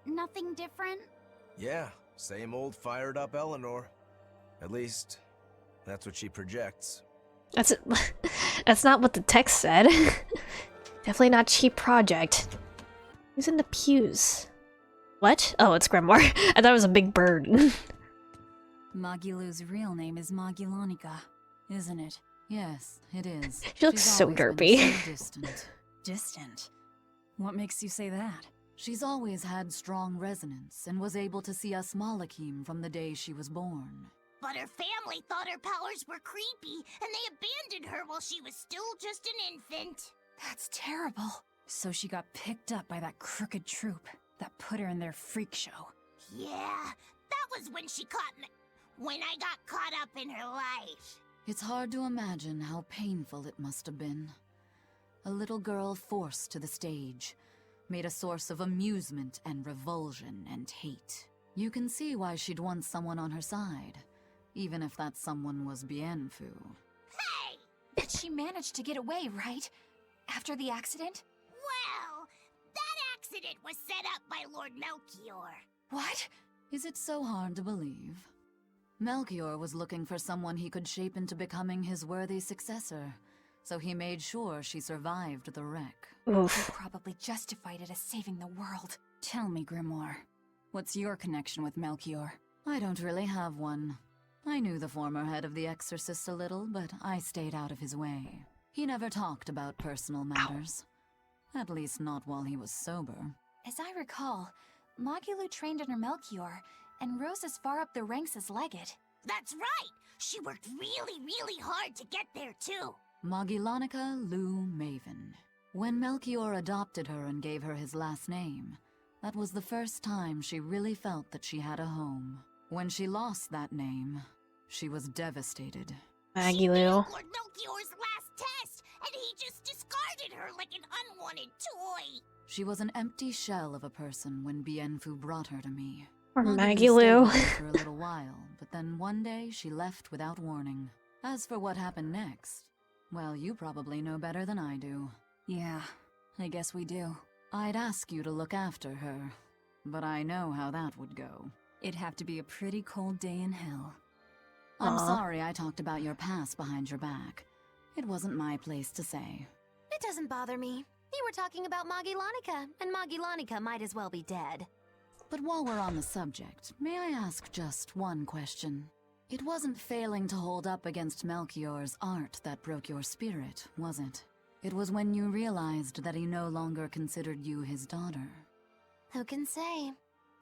B: Nothing different?
P: Yeah, same old fired up Eleanor. At least, that's what she projects.
A: That's not what the text said. Definitely not cheap project. Who's in the pews? What? Oh, it's Grimoire. I thought it was a big bird.
C: Magilu's real name is Magilonica, isn't it? Yes, it is.
A: She looks
C: She's
A: so
C: always been
A: derpy.
C: so distant. Distant? What makes you say that? She's always had strong resonance and was able to see us Malakim from the day she was born.
B: But her family thought her powers were creepy, and they abandoned her while she was still just an infant.
C: That's terrible. So she got picked up by that crooked troupe that put her in their freak show.
B: Yeah, that was when she caught me. When I got caught up in her life.
C: It's hard to imagine how painful it must have been. A little girl forced to the stage, made a source of amusement and revulsion and hate. You can see why she'd want someone on her side, even if that someone was Bienfu.
B: Hey!
S: But she managed to get away, right? After the accident?
B: Well, that accident was set up by Lord Melchior.
C: What? Is it so hard to believe? Melchior was looking for someone he could shape into becoming his worthy successor, so he made sure she survived the wreck.
A: Oof.
S: He probably justified it as saving the world.
C: Tell me, Grimoire, what's your connection with Melchior? I don't really have one. I knew the former head of the Exorcists a little, but I stayed out of his way. He never talked about personal matters. At least not while he was sober.
S: As I recall, Magilu trained under Melchior and rose as far up the ranks as Legate.
B: That's right! She worked really, really hard to get there, too.
C: Magilonica Lou Maven. When Melchior adopted her and gave her his last name, that was the first time she really felt that she had a home. When she lost that name, she was devastated.
A: Magilu.
B: Lord Melchior's last test, and he just discarded her like an unwanted toy.
C: She was an empty shell of a person when Bienfu brought her to me.
A: Or
C: Magilu
A: Magilu.
C: stayed with her for a little while, but then one day she left without warning. As for what happened next, well, you probably know better than I do. Yeah, I guess we do. I'd ask you to look after her, but I know how that would go. It'd have to be a pretty cold day in hell. I'm sorry I talked about your past behind your back. It wasn't my place to say.
S: It doesn't bother me. You were talking about Magilonica, and Magilonica might as well be dead.
C: But while we're on the subject, may I ask just one question? It wasn't failing to hold up against Melchior's art that broke your spirit, was it? It was when you realized that he no longer considered you his daughter.
S: Who can say?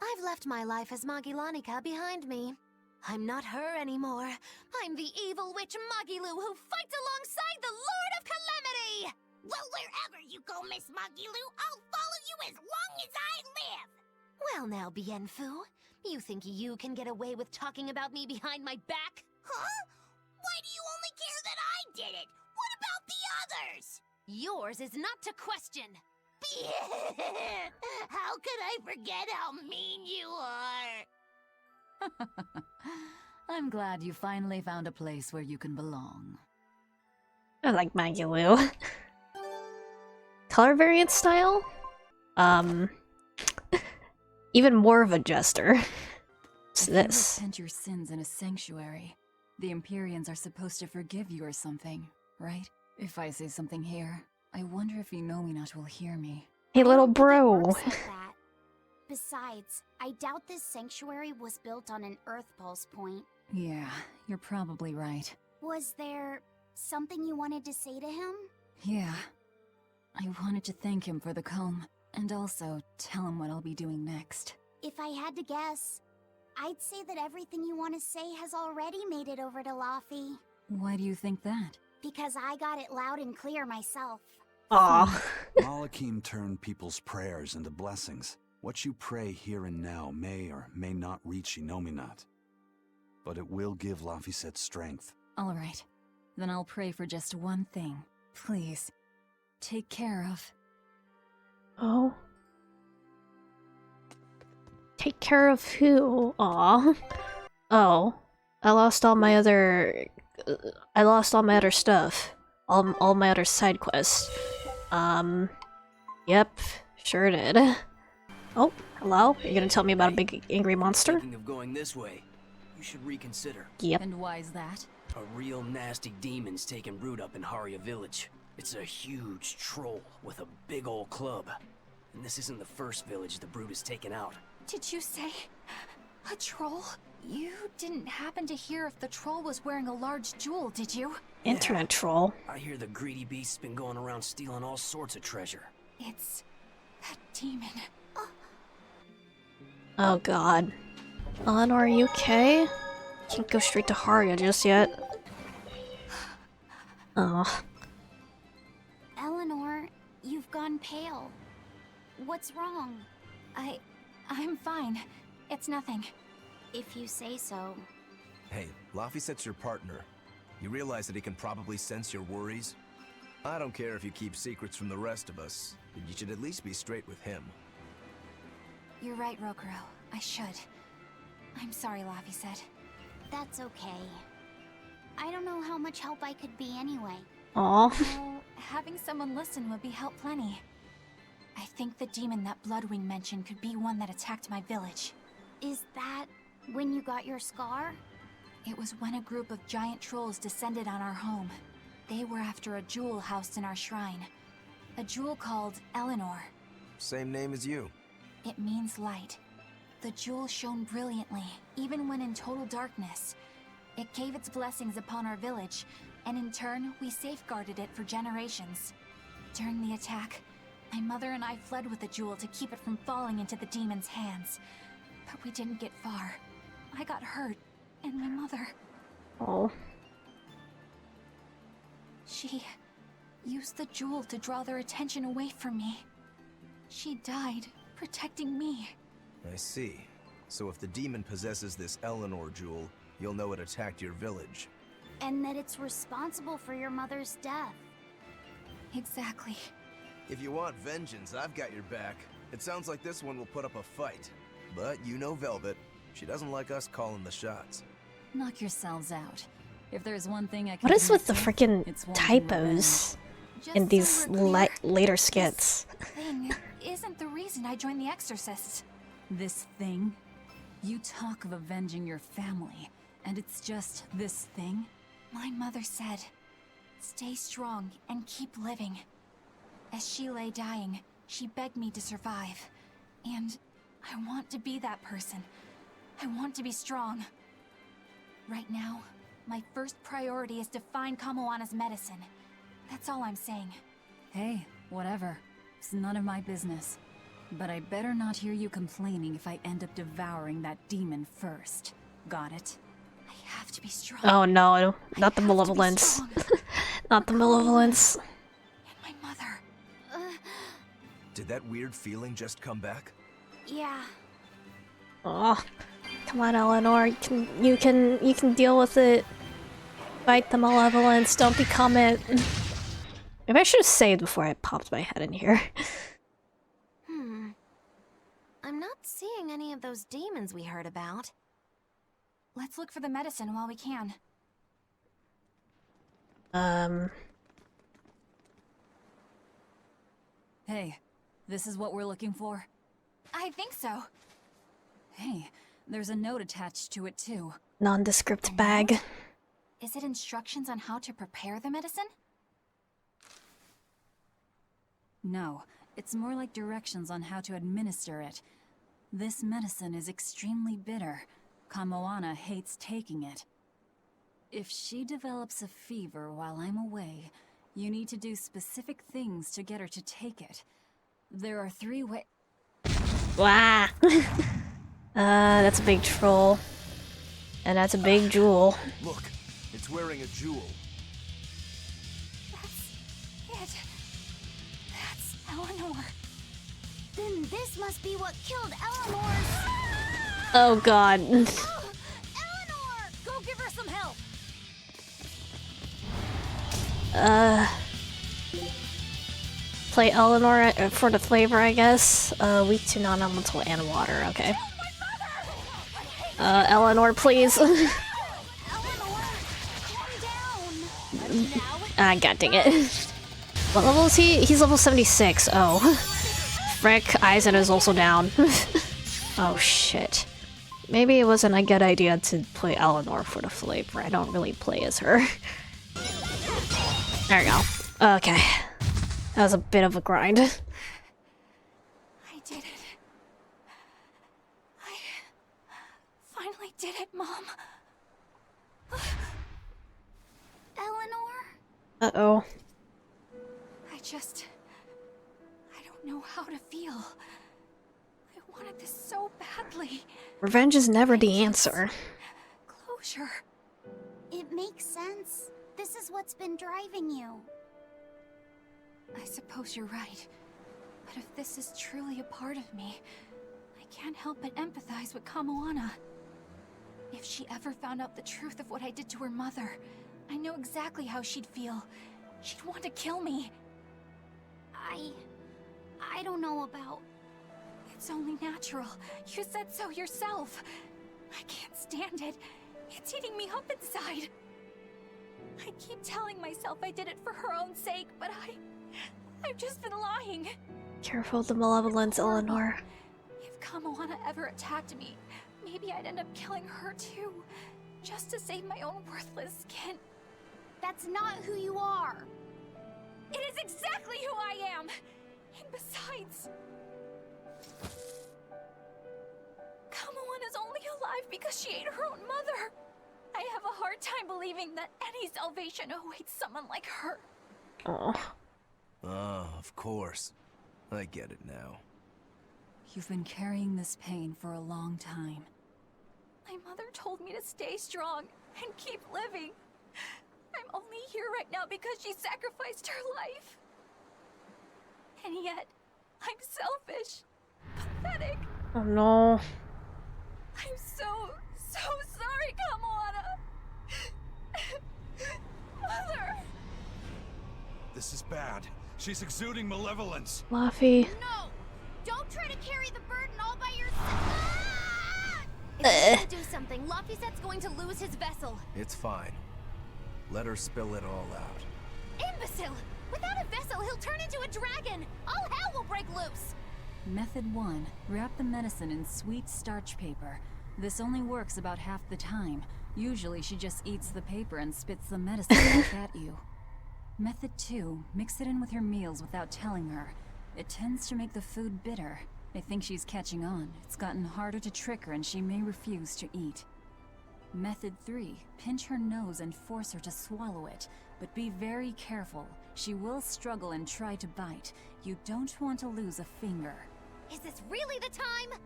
S: I've left my life as Magilanica behind me. I'm not her anymore. I'm the evil witch Magilu who fights alongside the Lord of Calamity!
B: Well, wherever you go, Miss Magilu, I'll follow you as long as I live!
S: Well now, Bienfu, you think you can get away with talking about me behind my back?
B: Huh? Why do you only care that I did it? What about the others?
S: Yours is not to question.
B: How could I forget how mean you are?
C: I'm glad you finally found a place where you can belong.
A: I like Magilu. Color variant style? Even more of a jester. What's this?
C: You repent your sins in a sanctuary. The Empyreans are supposed to forgive you or something, right? If I say something here, I wonder if Inominat will hear me.
A: Hey, little bro.
B: Like that. Besides, I doubt this sanctuary was built on an Earth Pulse point.
C: Yeah, you're probably right.
B: Was there something you wanted to say to him?
C: Yeah. I wanted to thank him for the comb, and also tell him what I'll be doing next.
B: If I had to guess, I'd say that everything you want to say has already made it over to Laffy.
C: Why do you think that?
B: Because I got it loud and clear myself.
A: Aw.
D: Malakim turned people's prayers into blessings. What you pray here and now may or may not reach Inominat. But it will give Laphicet strength.
C: Alright. Then I'll pray for just one thing. Please. Take care of...
A: Oh. Take care of who? Aw. Oh. I lost all my other stuff. All my other side quests. Yep. Sure did. Oh, hello? Are you gonna tell me about a big angry monster?
L: Thinking of going this way, you should reconsider.
A: Yep.
C: And why is that?
L: A real nasty demon's taking root up in Haria village. It's a huge troll with a big old club. And this isn't the first village the brute has taken out.
S: Did you say a troll? You didn't happen to hear if the troll was wearing a large jewel, did you?
A: Internet troll.
L: I hear the greedy beast's been going around stealing all sorts of treasure.
S: It's that demon.
A: Oh god. Eleanor, are you okay? Can't go straight to Haria just yet. Oh.
B: Eleanor, you've gone pale. What's wrong?
S: I'm fine. It's nothing.
B: If you say so.
P: Hey, Laphicet's your partner. You realize that he can probably sense your worries? I don't care if you keep secrets from the rest of us, but you should at least be straight with him.
S: You're right, Rokuro. I should. I'm sorry, Laphicet.
B: That's okay. I don't know how much help I could be anyway.
A: Aw.
S: Well, having someone listen would be help plenty. I think the demon that Bloodwing mentioned could be one that attacked my village.
B: Is that when you got your scar?
S: It was when a group of giant trolls descended on our home. They were after a jewel housed in our shrine. A jewel called Eleanor.
P: Same name as you.
S: It means light. The jewel shone brilliantly, even when in total darkness. It gave its blessings upon our village, and in turn, we safeguarded it for generations. During the attack, my mother and I fled with the jewel to keep it from falling into the demon's hands. But we didn't get far. I got hurt, and my mother...
A: Oh.
S: She used the jewel to draw their attention away from me. She died, protecting me.
P: I see. So if the demon possesses this Eleanor jewel, you'll know it attacked your village.
B: And that it's responsible for your mother's death.
S: Exactly.
P: If you want vengeance, I've got your back. It sounds like this one will put up a fight. But you know Velvet. She doesn't like us calling the shots.
C: Knock yourselves out. If there's one thing I can
A: What is with the
C: commit
A: freaking
C: it's wanting
A: typos
C: revenge.
A: in these later skits?
S: Thing isn't the reason I joined the Exorcists.
C: This thing? You talk of avenging your family, and it's just this thing?
S: My mother said, "Stay strong and keep living." As she lay dying, she begged me to survive. And
C: I want to be that person. I want to be strong. Right now, my first priority is to find Kamoana's medicine. That's all I'm saying. Hey, whatever. It's none of my business. But I better not hear you complaining if I end up devouring that demon first. Got it? I have to be strong.
A: Oh no, not the malevolence. Not the malevolence.
C: My mother.
P: Did that weird feeling just come back?
B: Yeah.
A: Oh, come on, Eleanor. You can deal with it. Fight the malevolence. Don't become it. Maybe I should have saved before I popped my head in here.
S: I'm not seeing any of those demons we heard about.
C: Let's look for the medicine while we can. Hey, this is what we're looking for? I think so. Hey, there's a note attached to it too.
A: Nondescript bag.
C: Is it instructions on how to prepare the medicine? No, it's more like directions on how to administer it. This medicine is extremely bitter. Kamoana hates taking it. If she develops a fever while I'm away, you need to do specific things to get her to take it. There are 3 ways.
A: Wow. That's a big troll. And that's a big jewel.
P: Look, it's wearing a jewel.
C: That's Eleanor.
B: Then this must be what killed Eleanor's...
A: Oh god.
C: Eleanor! Go give her some help!
A: Play Eleanor for the flavor, I guess. Weak to non-elemental and water, okay. Eleanor, please. Ah, god dang it. What level is he? He's level 76. Oh. Frick, Aizen is also down. Oh shit. Maybe it wasn't a good idea to play Eleanor for the flavor. I don't really play as her. There we go. Okay. That was a bit of a grind.
C: I did it. I finally did it, Mom.
B: Eleanor?
A: Uh-oh.
C: I don't know how to feel. I wanted this so badly.
A: Revenge is never the answer.
C: Closure.
B: It makes sense. This is what's been driving you.
C: I suppose you're right. But if this is truly a part of me, I can't help but empathize with Kamoana. If she ever found out the truth of what I did to her mother, I know exactly how she'd feel. She'd want to kill me.
B: I don't know about...
C: It's only natural. You said so yourself. I can't stand it. It's eating me up inside. I keep telling myself I did it for her own sake, but I've just been lying.
A: Careful of the malevolence, Eleanor.
C: If Kamoana ever attacked me, maybe I'd end up killing her too. Just to save my own worthless skin.
B: That's not who you are.
C: It is exactly who I am! And besides... Kamoana's only alive because she ate her own mother! I have a hard time believing that any salvation awaits someone like her.
A: Oh.
P: Oh, of course. I get it now.
C: You've been carrying this pain for a long time. My mother told me to stay strong and keep living. I'm only here right now because she sacrificed her life. And yet, I'm selfish, pathetic.
A: Oh no.
C: I'm so sorry, Kamoana. Mother!
D: This is bad. She's exuding malevolence.
A: Luffy.
B: No! Don't try to carry the burden all by yourself! If you don't do something, Laphicet's going to lose his vessel.
P: It's fine. Let her spill it all out.
B: Imbecile! Without a vessel, he'll turn into a dragon! All hell will break loose!
C: Method 1. Wrap the medicine in sweet starch paper. This only works about half the time. Usually she just eats the paper and spits the medicine back at you. Method 2. Mix it in with your meals without telling her. It tends to make the food bitter. I think she's catching on. It's gotten harder to trick her and she may refuse to eat. Method 3. Pinch her nose and force her to swallow it. But be very careful. She will struggle and try to bite. You don't want to lose a finger.
B: Is this really the time?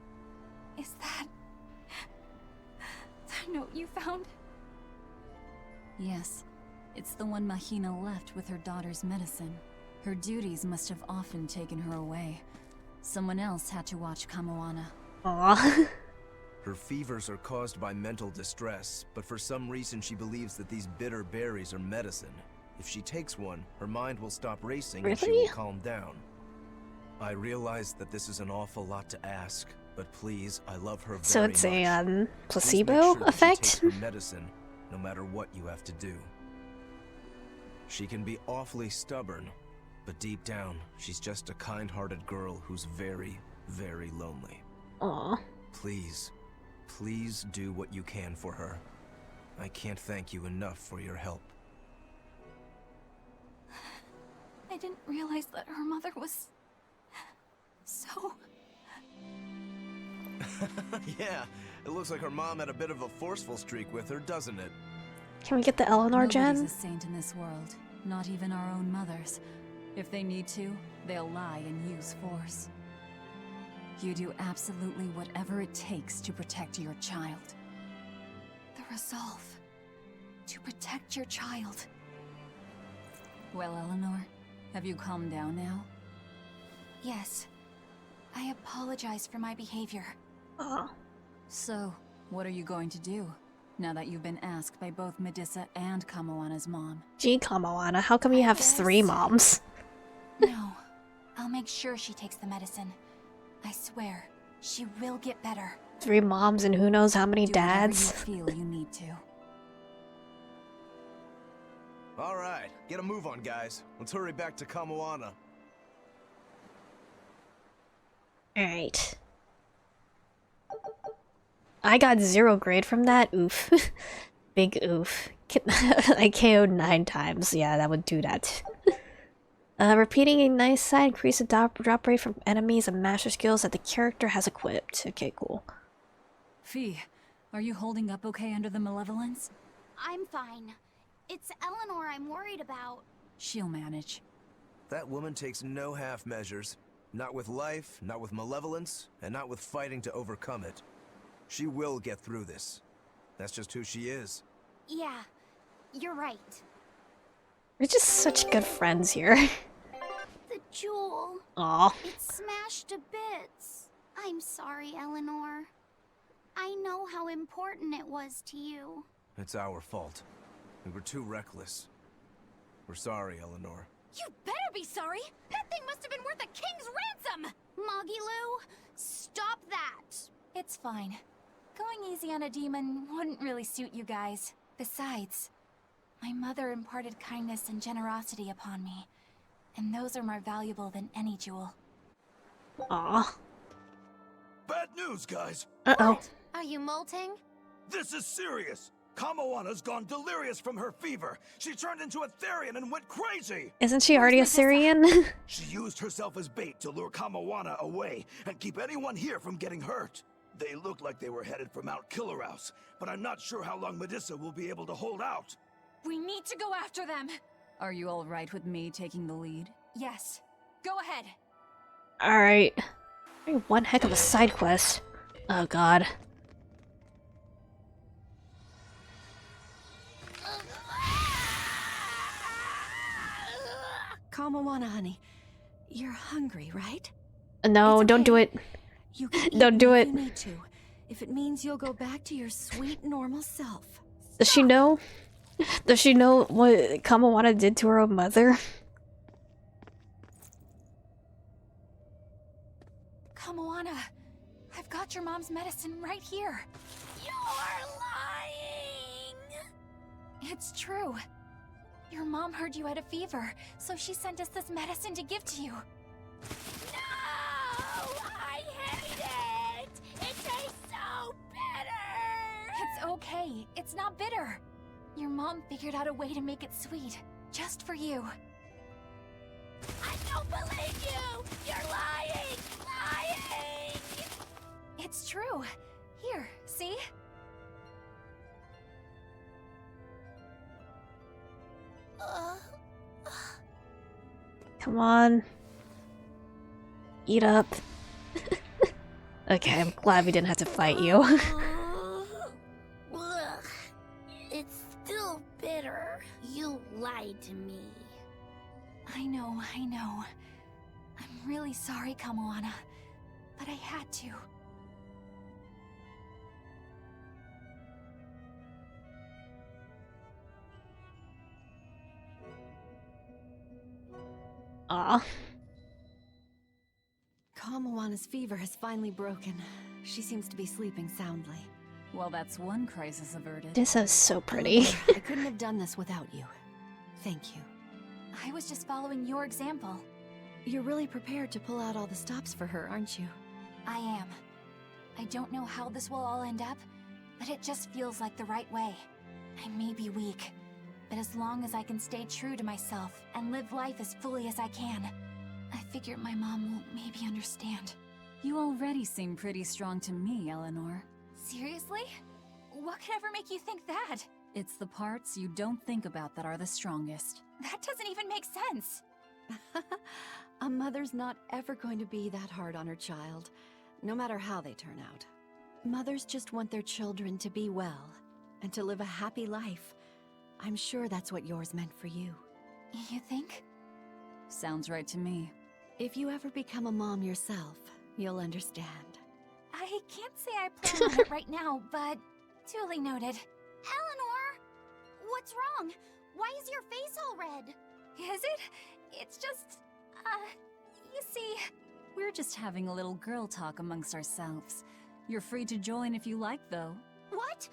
S: Is that the note you found?
C: Yes. It's the one Mahina left with her daughter's medicine. Her duties must have often taken her away. Someone else had to watch Kamoana.
A: Aww.
P: Her fevers are caused by mental distress, but for some reason she believes that these bitter berries are medicine. If she takes one, her mind will stop racing and she will calm down. I realize that this is an awful lot to ask, but please, I love her very much.
A: So it's a placebo
P: Please make sure that
A: effect?
P: she takes her medicine, no matter what you have to do. She can be awfully stubborn, but deep down, she's just a kind-hearted girl who's very, very lonely.
A: Aww.
P: Please, please do what you can for her. I can't thank you enough for your help.
S: I didn't realize that her mother was so...
P: Yeah, it looks like her mom had a bit of a forceful streak with her, doesn't it?
A: Can we get the Eleanor gen?
C: Nobody's a saint in this world, not even our own mothers. If they need to, they'll lie and use force. You do absolutely whatever it takes to protect your child.
S: The resolve to protect your child.
C: Well, Eleanor, have you calmed down now?
S: Yes. I apologize for my behavior.
C: So, what are you going to do, now that you've been asked by both Medissa and Kamoana's mom?
A: Gee, Kamoana, how come you have 3 moms?
S: No. I'll make sure she takes the medicine. I swear, she will get better.
A: 3 moms and who knows how many dads?
C: Do whatever you feel you need to.
P: All right, get a move on, guys. Let's hurry back to Kamoana.
A: Alright. I got 0 grade from that. Oof. Big oof. I KO'd 9 times. Yeah, that would do that. Repeating a nice side increase the drop rate from enemies and master skills that the character has equipped. Okay, cool.
C: Fee, are you holding up okay under the malevolence?
B: I'm fine. It's Eleanor I'm worried about.
C: She'll manage.
P: That woman takes no half measures. Not with life, not with malevolence, and not with fighting to overcome it. She will get through this. That's just who she is.
B: Yeah, you're right.
A: We're just such good friends here.
B: The jewel.
A: Aw.
B: It's smashed to bits. I'm sorry, Eleanor. I know how important it was to you.
P: It's our fault. We were too reckless. We're sorry, Eleanor.
S: You better be sorry! That thing must have been worth a king's ransom!
B: Moggy stop that!
S: It's fine. Going easy on a demon wouldn't really suit you guys. Besides, my mother imparted kindness and generosity upon me, and those are more valuable than any jewel.
A: Aw.
R: Bad news, guys!
A: Uh-oh.
S: Are you molting?
R: This is serious! Kamoana's gone delirious from her fever. She turned into a Therian and went crazy!
A: Isn't she already a Syrian?
R: She used herself as bait to lure Kamoana away and keep anyone here from getting hurt. They looked like they were headed for Mount Killerhouse, but I'm not sure how long Medissa will be able to hold out.
S: We need to go after them!
C: Are you alright with me taking the lead?
S: Yes. Go ahead.
A: Alright. One heck of a side quest. Oh god.
J: Kamoana, honey. You're hungry, right?
A: No, don't do it.
J: You can
A: Don't do
J: eat
A: it.
J: if you need to, if it means you'll go back to your sweet, normal self.
A: Does she know? Does she know what Kamoana did to her own mother?
S: Kamoana, I've got your mom's medicine right here.
B: You're lying!
S: It's true. Your mom heard you had a fever, so she sent us this medicine to give to you.
B: No! I hate it! It tastes so bitter!
S: It's okay. It's not bitter. Your mom figured out a way to make it sweet, just for you.
B: I don't believe you! You're lying! Lying!
C: It's true. Here, see?
A: Come on. Eat up. Okay, I'm glad we didn't have to fight you.
B: Ugh. It's still bitter. You lied to me.
C: I know. I'm really sorry, Kamoana. But I had to.
A: Aw.
J: Kamoana's fever has finally broken. She seems to be sleeping soundly.
C: Well, that's one crisis averted.
A: This is so pretty.
J: I couldn't have done this without you. Thank you.
C: I was just following your example.
J: You're really prepared to pull out all the stops for her, aren't you?
C: I am. I don't know how this will all end up, but it just feels like the right way. I may be weak, but as long as I can stay true to myself and live life as fully as I can, I figure my mom will maybe understand. You already seem pretty strong to me, Eleanor. Seriously? What could ever make you think that? It's the parts you don't think about that are the strongest. That doesn't even make sense.
J: A mother's not ever going to be that hard on her child, no matter how they turn out. Mothers just want their children to be well, and to live a happy life. I'm sure that's what yours meant for you.
C: You think? Sounds right to me.
J: If you ever become a mom yourself, you'll understand.
C: I can't say I plan on it right now, but duly noted.
B: Eleanor! What's wrong? Why is your face all red?
C: Is it? It's just, you see, we're just having a little girl talk amongst ourselves. You're free to join if you like, though.
B: What?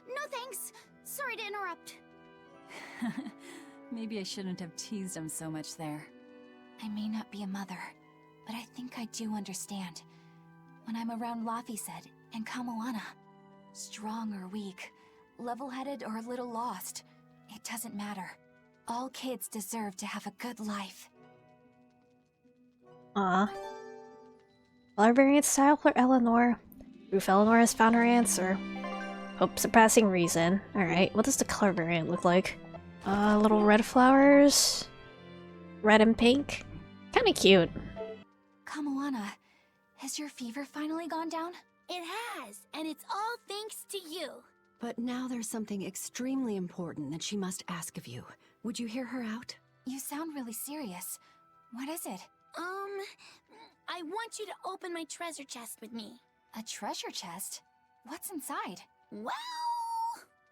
B: No thanks. Sorry to interrupt.
C: Maybe I shouldn't have teased him so much there. I may not be a mother, but I think I do understand. When I'm around Laphicet and Kamoana, strong or weak, level-headed or a little lost, it doesn't matter. All kids deserve to have a good life.
A: Aw. Librarian style for Eleanor. Proof Eleanor has found her answer. Hope surpassing reason. Alright, what does the color variant look like? Little red flowers. Red and pink. Kinda cute.
C: Kamoana, has your fever finally gone down?
B: It has, and it's all thanks to you.
J: But now there's something extremely important that she must ask of you. Would you hear her out?
C: You sound really serious. What is it?
B: I want you to open my treasure chest with me.
C: A treasure chest? What's inside?
B: Well...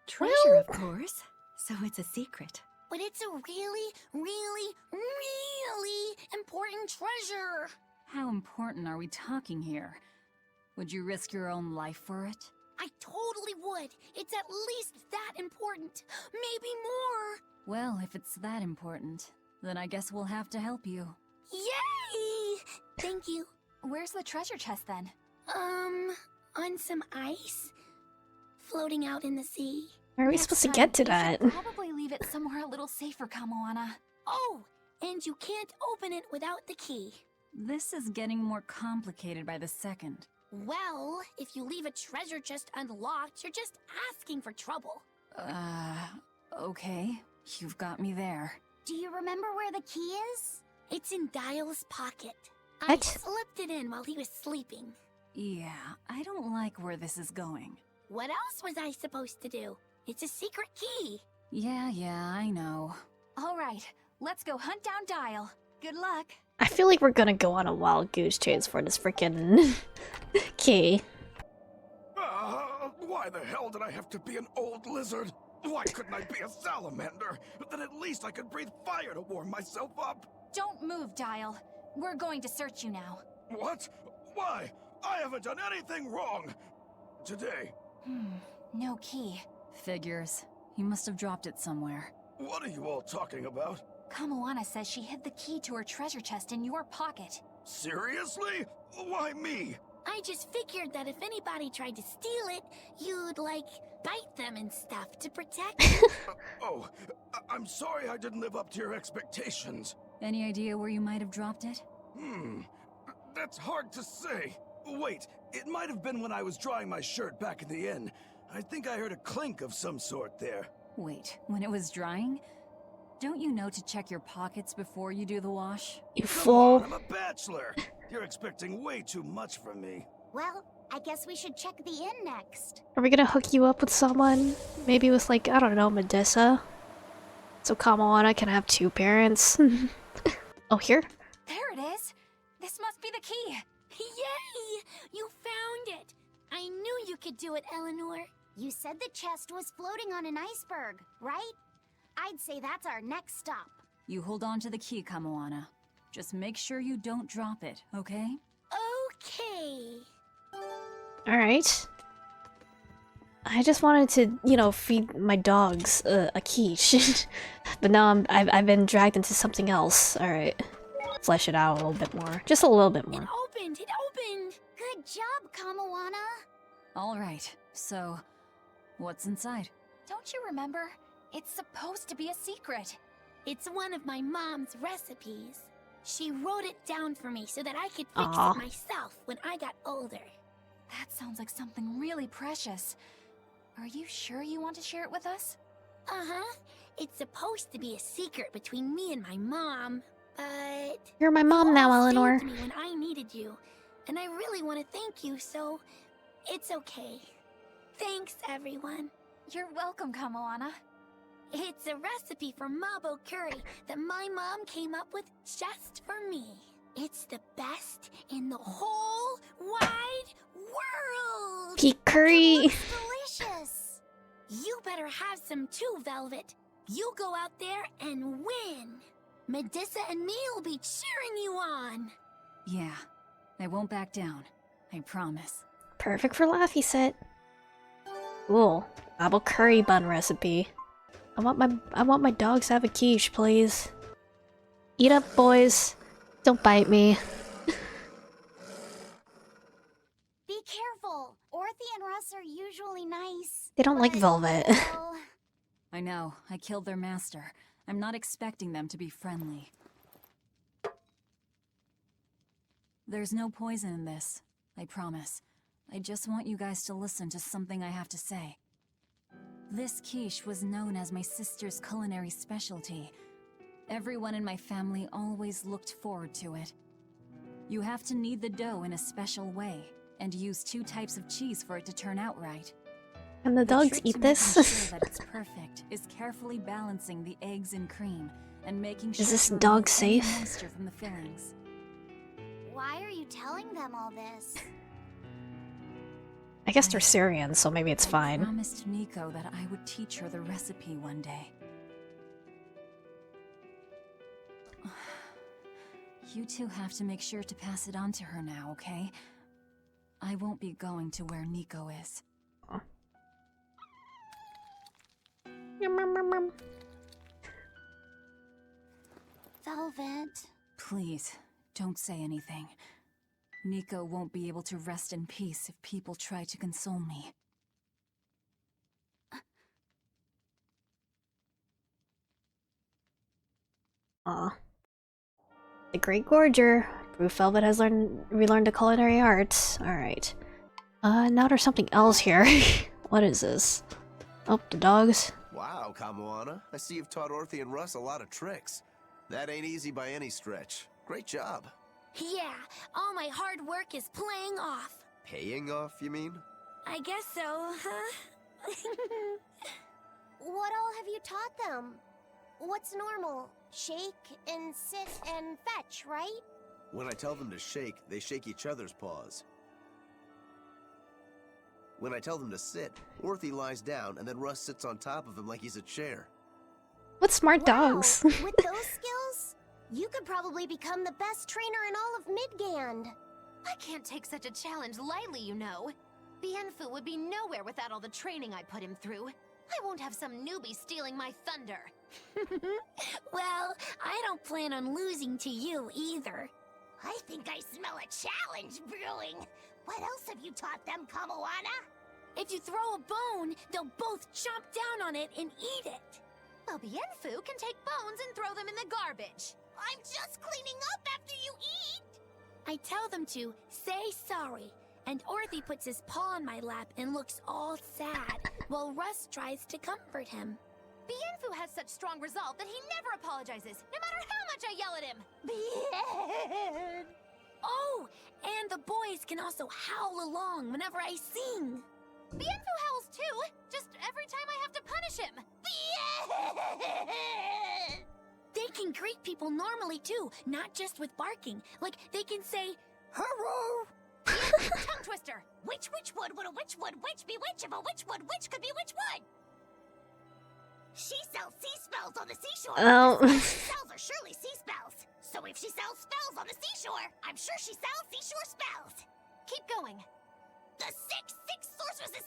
J: Treasure, of course. So it's a secret.
B: But it's a really, really, really important treasure.
C: How important are we talking here? Would you risk your own life for it?
B: I totally would. It's at least that important. Maybe more.
C: Well, if it's that important, then I guess we'll have to help you.
B: Yay! Thank you.
C: Where's the treasure chest then?
B: On some ice. Floating out in the sea.
A: How are we supposed to get to that?
C: Probably leave it somewhere a little safer, Kamoana.
B: Oh, and you can't open it without the key.
C: This is getting more complicated by the second.
B: Well, if you leave a treasure chest unlocked, you're just asking for trouble.
C: Okay. You've got me there.
B: Do you remember where the key is? It's in Dial's pocket.
A: What?
B: I slipped it in while he was sleeping.
C: Yeah, I don't like where this is going.
B: What else was I supposed to do? It's a secret key.
C: Yeah, I know. All right, let's go hunt down Dial. Good luck.
A: I feel like we're gonna go on a wild goose chase for this freaking key.
R: Why the hell did I have to be an old lizard? Why couldn't I be a salamander? Then at least I could breathe fire to warm myself up.
C: Don't move, Dial. We're going to search you now.
R: What? Why? I haven't done anything wrong. Today.
C: No key. Figures. He must have dropped it somewhere.
R: What are you all talking about?
C: Kamoana says she hid the key to her treasure chest in your pocket.
R: Seriously? Why me?
B: I just figured that if anybody tried to steal it, you'd, like, bite them and stuff to protect them.
R: I'm sorry I didn't live up to your expectations.
C: Any idea where you might have dropped it?
R: That's hard to say. Wait, it might have been when I was drying my shirt back in the inn. I think I heard a clink of some sort there.
C: Wait, when it was drying? Don't you know to check your pockets before you do the wash?
A: You
R: Come
A: fool.
R: on, I'm a bachelor. You're expecting way too much from me.
B: Well, I guess we should check the inn next.
A: Are we gonna hook you up with someone? Maybe with, like, I don't know, Medusa? So Kamawana can have two parents? Oh, here?
S: There it is. This must be the key.
B: Yay! You found it! I knew you could do it, Eleanor. You said the chest was floating on an iceberg, right? I'd say that's our next stop.
C: You hold on to the key, Kamoana. Just make sure you don't drop it, okay?
B: Okay.
A: Alright. I just wanted to, you know, feed my dogs a quiche. But now I've been dragged into something else. Alright. Flesh it out a little bit more. Just a little bit more.
B: It opened! Good job, Kamawana!
C: Alright, so what's inside?
S: Don't you remember? It's supposed to be a secret.
B: It's one of my mom's recipes. She wrote it down for me so that I could fix
A: Aw.
B: it myself when I got older.
S: That sounds like something really precious. Are you sure you want to share it with us?
B: Uh-huh. It's supposed to be a secret between me and my mom, but...
A: You're my mom now,
B: all
A: Eleanor.
B: saved me when I needed you, and I really want to thank you, so it's okay. Thanks, everyone.
S: You're welcome, Kamoana.
B: It's a recipe for mabo curry that my mom came up with just for me. It's the best in the whole wide world!
A: Peak curry!
B: It looks delicious! You better have some too, Velvet. You go out there and win! Medusa and me will be cheering you on!
C: Yeah, I won't back down. I promise.
A: Perfect for Laffy set. Cool. Apple curry bun recipe. I want my dogs to have a quiche, please. Eat up, boys. Don't bite me.
B: Be careful! Orthy and Russ are usually nice.
A: They don't like
B: but,
A: velvet.
B: well,
C: I know, I killed their master. I'm not expecting them to be friendly. There's no poison in this, I promise. I just want you guys to listen to something I have to say. This quiche was known as my sister's culinary specialty. Everyone in my family always looked forward to it. You have to knead the dough in a special way, and use 2 types of cheese for it to turn out right.
A: Can the dogs
C: trick
A: eat
C: to
A: this?
C: making sure that it's perfect is carefully balancing the eggs and cream, and making sure
A: Is this
C: to
A: dog
C: remove any
A: safe?
C: moisture from the fillings.
B: why are you telling them all this?
A: I guess they're Syrian, so maybe it's
C: I
A: fine.
C: promised Nico that I would teach her the recipe one day. You two have to make sure to pass it on to her now, okay? I won't be going to where Nico is.
B: Velvet.
C: Please, don't say anything. Nico won't be able to rest in peace if people try to console me.
A: Aw. The Great Gorger. Proof Velvet has relearned the culinary arts. Alright. Now there's something else here. What is this? Oh, the dogs.
P: Wow, Kamoana. I see you've taught Orthy and Russ a lot of tricks. That ain't easy by any stretch. Great job.
B: Yeah, all my hard work is playing off.
P: Paying off, you mean?
B: I guess so, huh? What all have you taught them? What's normal? Shake and sit and fetch, right?
P: When I tell them to shake, they shake each other's paws. When I tell them to sit, Orthy lies down and then Russ sits on top of him like he's a chair.
A: What smart dogs.
B: With those skills, you could probably become the best trainer in all of Midgand.
S: I can't take such a challenge lightly, you know. Bienfu would be nowhere without all the training I put him through. I won't have some newbie stealing my thunder.
B: Well, I don't plan on losing to you either.
O: I think I smell a challenge brewing. What else have you taught them, Kamoana?
B: If you throw a bone, they'll both chomp down on it and eat it.
S: Well, Bienfu can take bones and throw them in the garbage.
O: I'm just cleaning up after you eat.
B: I tell them to say sorry, and Orthy puts his paw on my lap and looks all sad, while Russ tries to comfort him.
S: Bienfu has such strong resolve that he never apologizes, no matter how much I yell at him.
B: Bien! Oh, and the boys can also howl along whenever I sing.
S: Bienfu howls too, just every time I have to punish him.
B: Bien! They can greet people normally too, not just with barking. Like, they can say, hello!
S: Tongue twister!
B: Which would a which would which be which if a which would which could be which would? She sells sea spells on the seashore.
A: Oh.
B: The spells she sells are surely sea spells. So if she sells spells on the seashore, I'm sure she sells seashore spells.
S: Keep going.
B: The six sorceresses,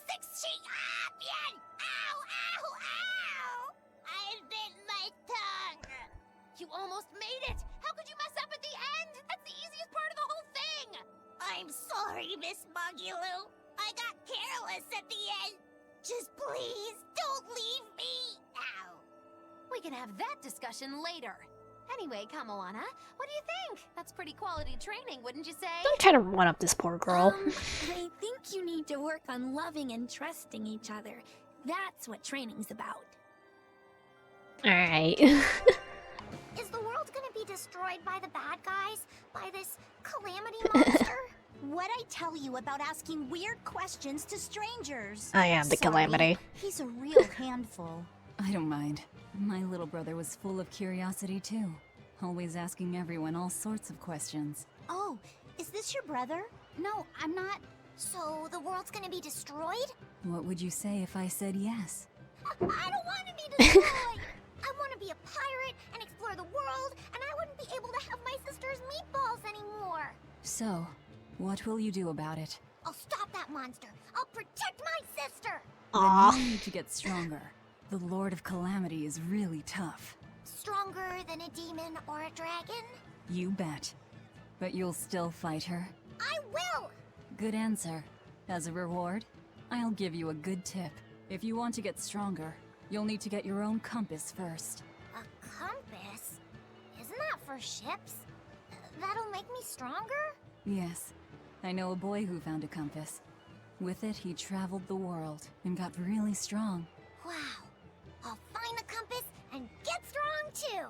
B: bien! Ow, ow, ow! I bit my tongue.
S: You almost made it! How could you mess up at the end? That's the easiest part of the whole thing!
B: I'm sorry, Miss Mogulu. I got careless at the end. Just please, don't leave me. Ow.
S: We can have that discussion later. Anyway, Kamoana, what do you think? That's pretty quality training, wouldn't you say?
A: Don't try to run up this poor girl.
B: I think you need to work on loving and trusting each other. That's what training's about.
A: Alright.
B: Is the world gonna be destroyed by the bad guys? By this calamity monster? What'd I tell you about asking weird questions to strangers?
A: I am the calamity.
B: He's a real handful.
C: I don't mind. My little brother was full of curiosity too. Always asking everyone all sorts of questions.
B: Oh, is this your brother? No, I'm not. So the world's gonna be destroyed?
C: What would you say if I said yes?
B: I don't want to be destroyed! I want to be a pirate and explore the world, and I wouldn't be able to have my sister's meatballs anymore!
C: So, what will you do about it?
B: I'll stop that monster! I'll protect my sister!
C: Then you need to get stronger. The Lord of Calamity is really tough.
B: Stronger than a demon or a dragon?
C: You bet. But you'll still fight her?
B: I will!
C: Good answer. As a reward, I'll give you a good tip. If you want to get stronger, you'll need to get your own compass first.
B: A compass? Isn't that for ships? That'll make me stronger?
C: Yes. I know a boy who found a compass. With it, he traveled the world and got really strong.
B: Wow. I'll find the compass and get strong too!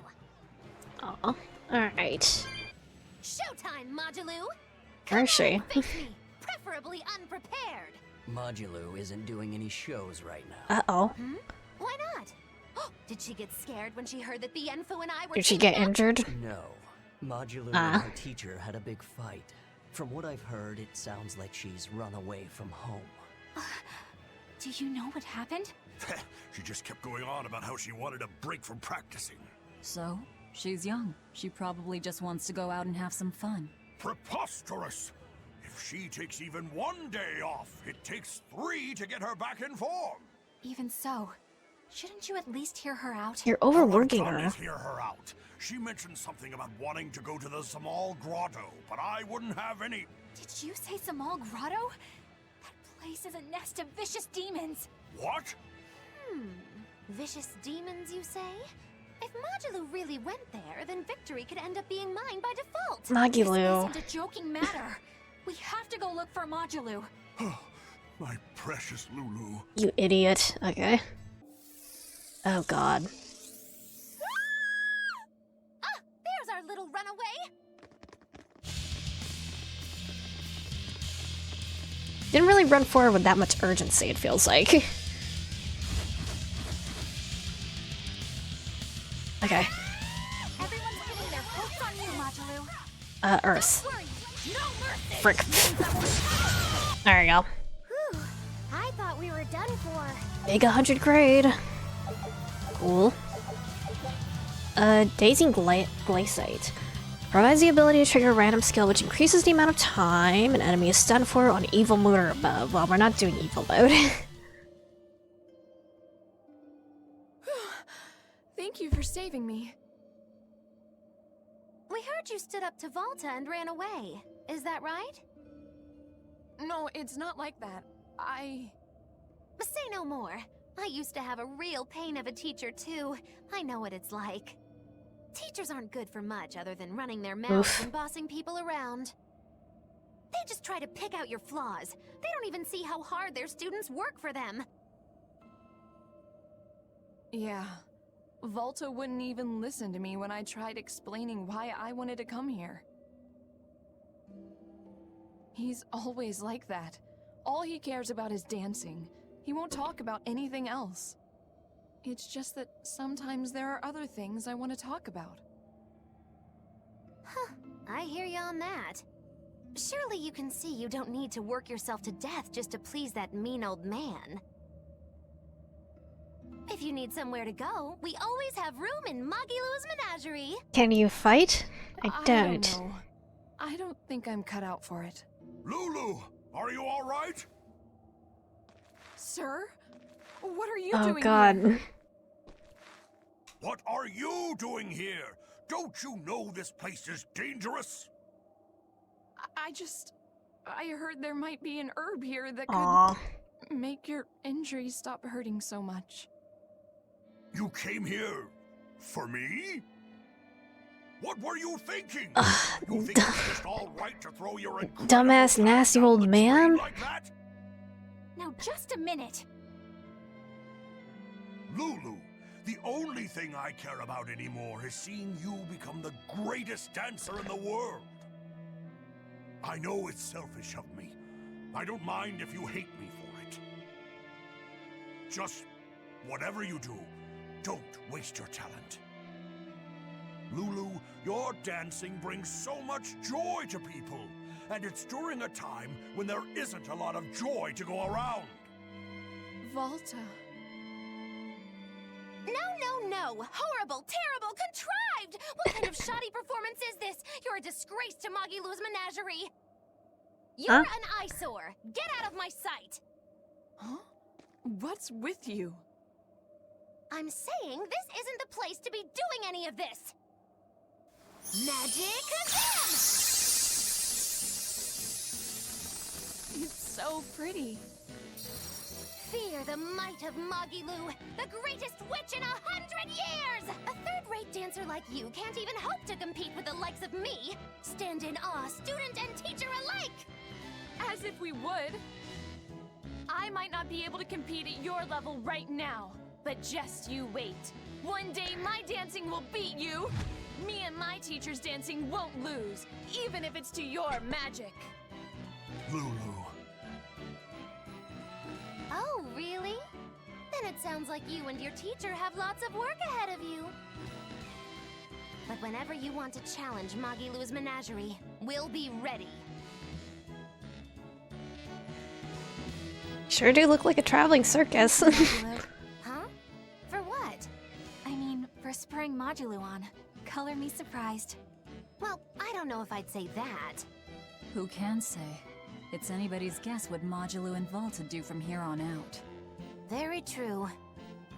A: Aw. Alright.
S: Showtime, Modulu!
A: Where is she?
S: Face me, preferably unprepared.
L: Modulu isn't doing any shows right now.
A: Uh-oh.
S: Why not? Did she get scared when she heard that Bienfu and I were
A: Did she get
S: teaming up?
A: injured?
L: No. Modulu and her teacher had a big fight. From what I've heard, it sounds like she's run away from home.
S: Do you know what happened?
R: She just kept going on about how she wanted a break from practicing.
C: So, she's young. She probably just wants to go out and have some fun.
R: Preposterous! If she takes even one day off, it takes 3 to get her back in form.
S: Even so, shouldn't you at least hear her out?
A: You're overworking
R: All I've done
A: her.
R: is hear her out. She mentioned something about wanting to go to the small grotto, but I wouldn't have any.
S: Did you say Samal Grotto? That place is a nest of vicious demons.
R: What?
S: Vicious demons, you say? If Modulu really went there, then victory could end up being mine by default.
A: Magulu.
S: This isn't a joking matter. We have to go look for Modulu.
R: My precious Lulu.
A: You idiot. Okay. Oh god.
S: There's our little runaway.
A: Didn't really run forward with that much urgency, it feels like. Okay.
S: Everyone's pinning their hopes on you, Modulu.
A: Earth.
S: Worry, no mercy.
A: Frick. There you go.
B: Whew. I thought we were done for.
A: Big 100 grade. Cool. Dazing Glaciate. Provides the ability to trigger a random skill which increases the amount of time an enemy is stunned for on evil mode or above. Well, we're not doing evil mode.
F: Thank you for saving me.
S: We heard you stood up to Volta and ran away. Is that right?
F: No, it's not like that.
S: Say no more. I used to have a real pain of a teacher, too. I know what it's like. Teachers aren't good for much other than running their mouths and bossing people around. They just try to pick out your flaws. They don't even see how hard their students work for them.
M: Yeah. Volta wouldn't even listen to me when I tried explaining why I wanted to come here. He's always like that. All he cares about is dancing. He won't talk about anything else. It's just that sometimes there are other things I want to talk about.
S: Huh, I hear you on that. Surely you can see you don't need to work yourself to death just to please that mean old man. If you need somewhere to go, we always have room in Magilou's menagerie.
A: Can you fight? I don't.
M: know. I don't think I'm cut out for it.
R: Lulu, are you all right?
M: Sir? What are you
A: Oh
M: doing
A: god.
M: here?
R: What are you doing here? Don't you know this place is dangerous?
M: I heard there might be an herb here that
A: Aww.
M: could make your injuries stop hurting so much.
R: You came here for me? What were you thinking? You think it's just all right to throw your
A: Dumbass, nasty old man?
R: like that?
S: Now just a minute.
R: Lulu, the only thing I care about anymore is seeing you become the greatest dancer in the world. I know it's selfish of me. I don't mind if you hate me for it. Just whatever you do, don't waste your talent. Lulu, your dancing brings so much joy to people, and it's during a time when there isn't a lot of joy to go around.
M: Volta.
S: No! Horrible, terrible, contrived! What kind of shoddy performance is this? You're a disgrace to Magilou's menagerie! You're an eyesore! Get out of my sight!
M: Huh? What's with you?
S: I'm saying this isn't the place to be doing any of this! Magic Kazam!
M: It's so pretty.
S: Fear the might of Magilou, the greatest witch in 100 years! A third-rate dancer like you can't even hope to compete with the likes of me! Stand in awe, student and teacher alike!
M: As if we would. I might not be able to compete at your level right now, but just you wait. One day my dancing will beat you. Me and my teacher's dancing won't lose, even if it's to your magic.
R: Lulu.
S: Oh, really? Then it sounds like you and your teacher have lots of work ahead of you. But whenever you want to challenge Magilou's menagerie, we'll be ready.
A: Sure do look like a traveling circus.
S: Huh? For what?
N: I mean, for spurring Magilou on. Color me surprised.
S: Well, I don't know if I'd say that.
C: Who can say? It's anybody's guess what Magilou and Volta do from here on out.
S: Very true.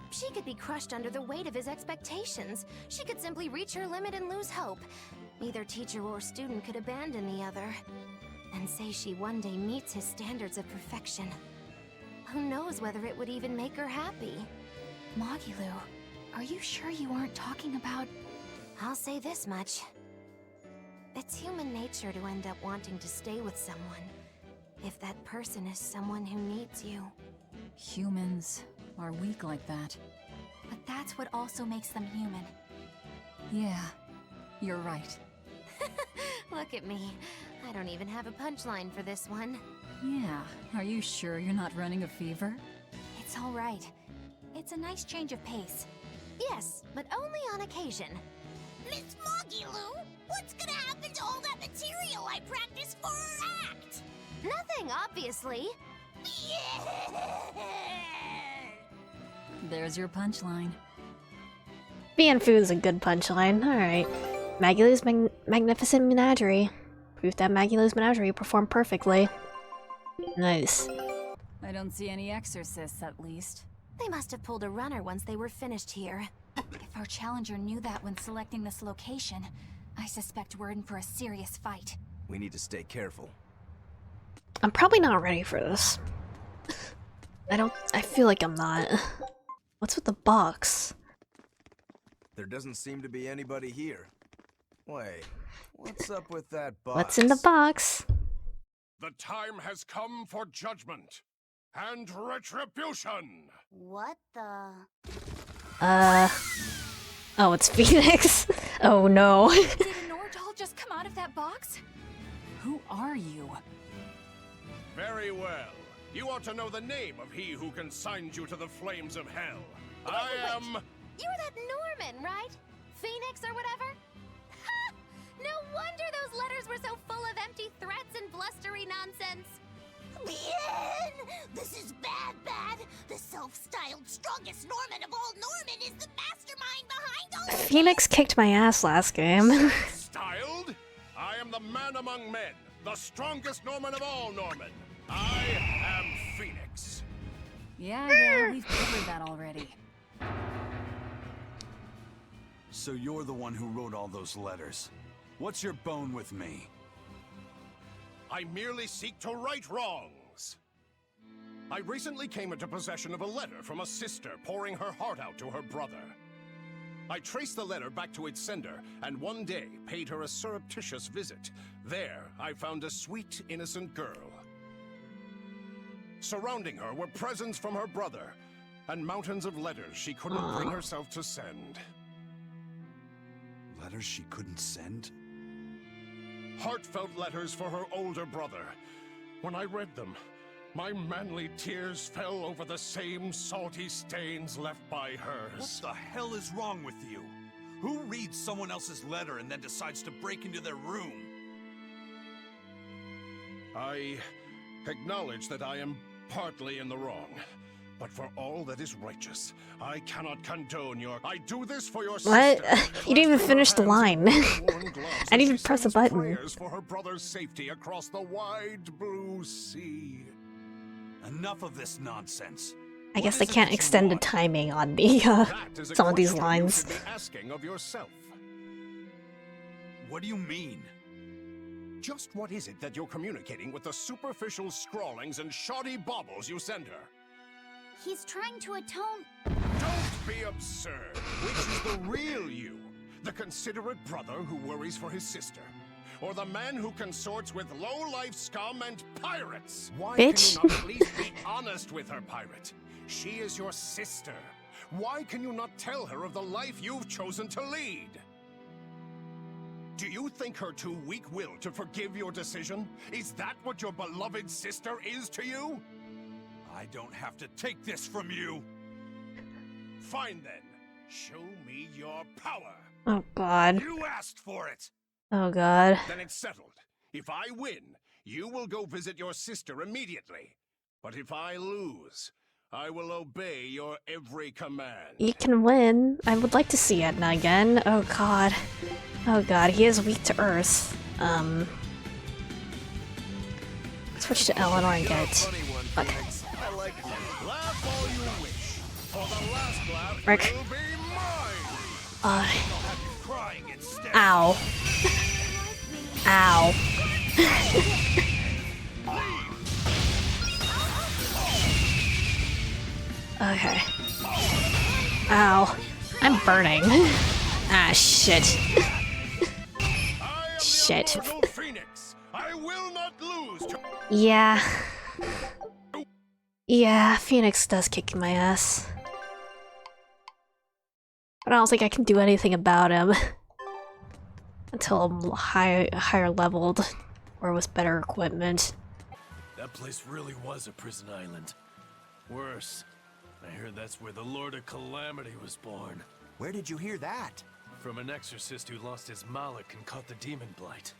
S: She could be crushed under the weight of his expectations. She could simply reach her limit and lose hope. Neither teacher or student could abandon the other. And say she one day meets his standards of perfection. Who knows whether it would even make her happy?
N: Magilou, are you sure you aren't talking about...
S: I'll say this much. It's human nature to end up wanting to stay with someone, if that person is someone who needs you.
C: Humans are weak like that.
N: But that's what also makes them human.
C: Yeah, you're right.
S: Look at me. I don't even have a punchline for this one.
C: Yeah, are you sure you're not running a fever?
N: It's all right. It's a nice change of pace.
S: Yes, but only on occasion.
B: Miss Magilou, what's gonna happen to all that material I practiced for her act?
S: Nothing, obviously.
C: There's your punchline.
A: Bienfu is a good punchline. Alright. Magilou's magnificent menagerie. Proof that Magilou's menagerie performed perfectly. Nice.
C: I don't see any exorcists, at least.
S: They must have pulled a runner once they were finished here.
N: If our challenger knew that when selecting this location, I suspect we're in for a serious fight.
P: We need to stay careful.
A: I'm probably not ready for this. I feel like I'm not. What's with the box?
P: There doesn't seem to be anybody here. Wait, what's up with that box?
A: What's in the box?
R: The time has come for judgment and retribution.
B: What the?
A: Oh, it's Phoenix. Oh no.
N: Did a Nordal just come out of that box?
C: Who are you?
R: Very well. You ought to know the name of he who consigned you to the flames of hell. I am...
S: You're that Norman, right? Phoenix or whatever? Ha! No wonder those letters were so full of empty threats and blustery nonsense.
B: Bien! This is bad. The self-styled strongest Norman of all Norman is the mastermind behind all.
A: Phoenix kicked my ass last game.
R: Styled? I am the man among men, the strongest Norman of all Norman. I am Phoenix.
C: Yeah, we've covered that already.
D: So you're the one who wrote all those letters. What's your bone with me?
R: I merely seek to right wrongs. I recently came into possession of a letter from a sister pouring her heart out to her brother. I traced the letter back to its sender, and one day paid her a surreptitious visit. There, I found a sweet, innocent girl. Surrounding her were presents from her brother, and mountains of letters she couldn't bring herself to send.
D: Letters she couldn't send?
R: Heartfelt letters for her older brother. When I read them, my manly tears fell over the same salty stains left by hers.
D: What the hell is wrong with you? Who reads someone else's letter and then decides to break into their room?
R: I acknowledge that I am partly in the wrong. But for all that is righteous, I cannot condone your... I do this for your
A: What?
R: sister.
A: You didn't even finish the line. I didn't even press a button.
R: Prayers for her brother's safety across the wide blue sea.
D: Enough of this nonsense.
A: I guess they can't extend the timing on the some of these lines.
R: You should be asking of yourself.
D: What do you mean?
R: Just what is it that you're communicating with the superficial scrawlings and shoddy baubles you send her?
B: He's trying to atone.
R: Don't be absurd. Which is the real you? The considerate brother who worries for his sister? Or the man who consorts with low-life scum and pirates? Why
A: Bitch.
R: can you not at least be honest with her, pirate? She is your sister. Why can you not tell her of the life you've chosen to lead? Do you think her too weak-willed to forgive your decision? Is that what your beloved sister is to you?
D: I don't have to take this from you.
R: Fine then. Show me your power.
A: Oh god.
R: You asked for it.
A: Oh god.
R: Then it's settled. If I win, you will go visit your sister immediately. But if I lose, I will obey your every command.
A: You can win. I would like to see Edna again. Oh god. Oh god, he is weak to Earth. Switch to Eleanor and get... Okay.
R: Laugh all you wish. For the last laugh
A: Rick.
R: will be mine.
A: Ow. Ow. Okay. Ow. I'm burning. Ah, shit. Shit.
R: Phoenix. I will not lose to...
A: Yeah. Yeah, Phoenix does kick my ass. But I don't think I can do anything about him. Until I'm higher leveled, or with better equipment.
L: That place really was a prison island. Worse, I heard that's where the Lord of Calamity was born.
W: Where did you hear that?
L: From an exorcist who lost his malak and caught the demon blight.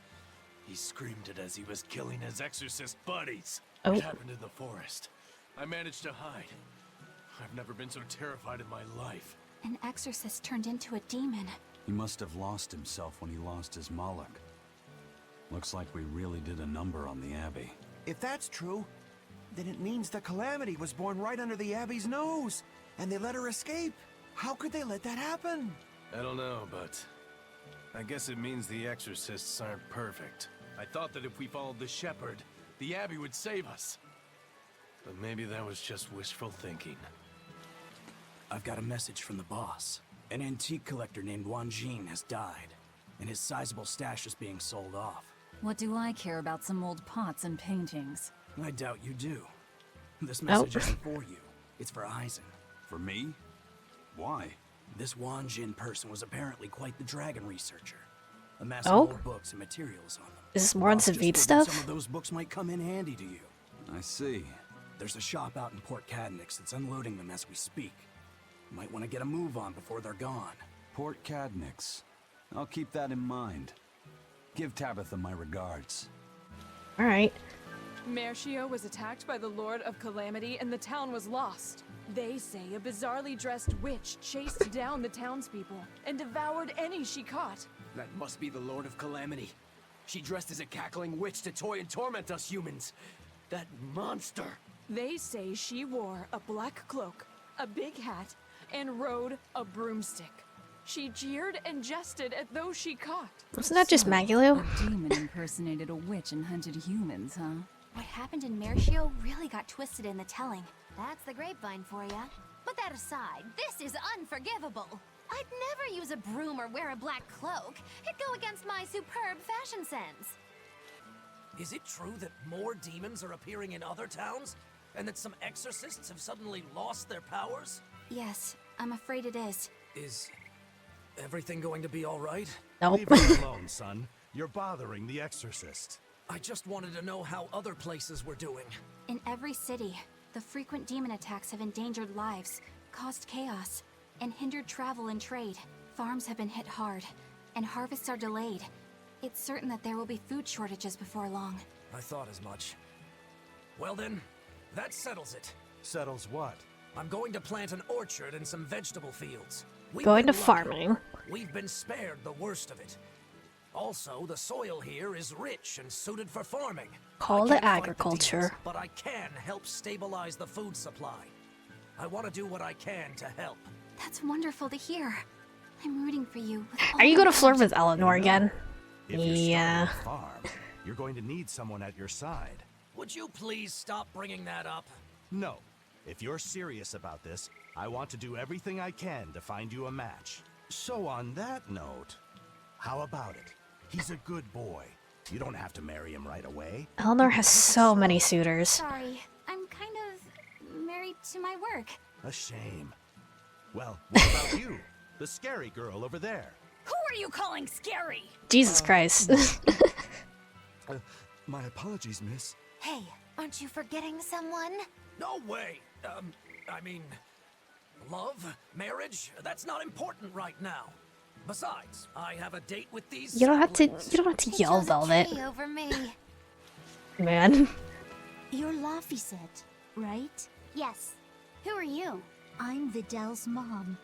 L: He screamed it as he was killing his exorcist buddies.
A: Oh.
L: It happened in the forest. I managed to hide. I've never been so terrified in my life.
N: An exorcist turned into a demon.
D: He must have lost himself when he lost his Moloch. Looks like we really did a number on the Abbey.
W: If that's true, then it means the Calamity was born right under the Abbey's nose, and they let her escape. How could they let that happen?
L: I don't know, but I guess it means the exorcists aren't perfect. I thought that if we followed the shepherd, the Abbey would save us. But maybe that was just wishful thinking.
H: I've got a message from the boss. An antique collector named Wanjin has died, and his sizable stash is being sold off.
C: What do I care about some old pots and paintings?
H: I doubt you do. This message isn't for you. It's for Eisen.
D: For me? Why?
H: This Wan Jin person was apparently quite the dragon researcher, amassing
A: Oh?
H: old books and materials on them.
A: Is this more on
H: Boss
A: some
H: just
A: Veed
H: figured
A: stuff?
H: Some of those books might come in handy to you.
D: I see.
H: There's a shop out in Port Cadnix that's unloading them as we speak. Might want to get a move on before they're gone.
D: Port Cadnix. I'll keep that in mind. Give Tabitha my regards.
A: Alright.
M: Mercio was attacked by the Lord of Calamity and the town was lost. They say a bizarrely dressed witch chased down the townspeople and devoured any she caught.
H: That must be the Lord of Calamity. She dressed as a cackling witch to toy and torment us humans. That monster!
M: They say she wore a black cloak, a big hat, and rode a broomstick. She jeered and jested at those she caught.
A: Wasn't that just Magulu?
C: A demon impersonated a witch and hunted humans, huh?
S: What happened in Mercio really got twisted in the telling. That's the grapevine for ya. Put that aside, this is unforgivable. I'd never use a broom or wear a black cloak. It'd go against my superb fashion sense.
L: Is it true that more demons are appearing in other towns? And that some exorcists have suddenly lost their powers?
S: Yes, I'm afraid it is.
L: Is everything going to be all right?
A: Nope.
R: Leave it alone, son. You're bothering the exorcist.
L: I just wanted to know how other places were doing.
S: In every city, the frequent demon attacks have endangered lives, caused chaos, and hindered travel and trade. Farms have been hit hard, and harvests are delayed. It's certain that there will be food shortages before long.
L: I thought as much. Well then, that settles it.
R: Settles what?
L: I'm going to plant an orchard and some vegetable fields.
A: Going to
L: been lucky.
A: farming.
L: We've been spared the worst of it. Also, the soil here is rich and suited for farming.
A: Call
L: I
A: it
L: can't fight the
A: agriculture.
L: demons, but I can help stabilize the food supply. I want to do what I can to help.
S: That's wonderful to hear. I'm rooting for you. With all
A: Are you
S: my
A: gonna flirt
S: heart.
A: with Eleanor again?
R: If you're
A: Yeah.
R: starting a farm, you're going to need someone at your side.
L: Would you please stop bringing that up?
R: No. If you're serious about this, I want to do everything I can to find you a match. So on that note, how about it? He's a good boy. You don't have to marry him right away.
A: Eleanor has so many suitors.
S: Sorry, I'm kind of married to my work.
R: A shame. Well, what about you? The scary girl over there.
F: Who are you calling scary?
A: Jesus Christ.
R: My apologies, miss.
S: Hey, aren't you forgetting someone?
L: No way. I mean, love, marriage, that's not important right now. Besides, I have a date with these
A: You don't have to
S: It
A: yell,
S: chose a
A: Velvet.
S: tree over me.
A: Man.
E: You're Laphicet, right?
B: Yes. Who are you?
E: I'm Videl's mom.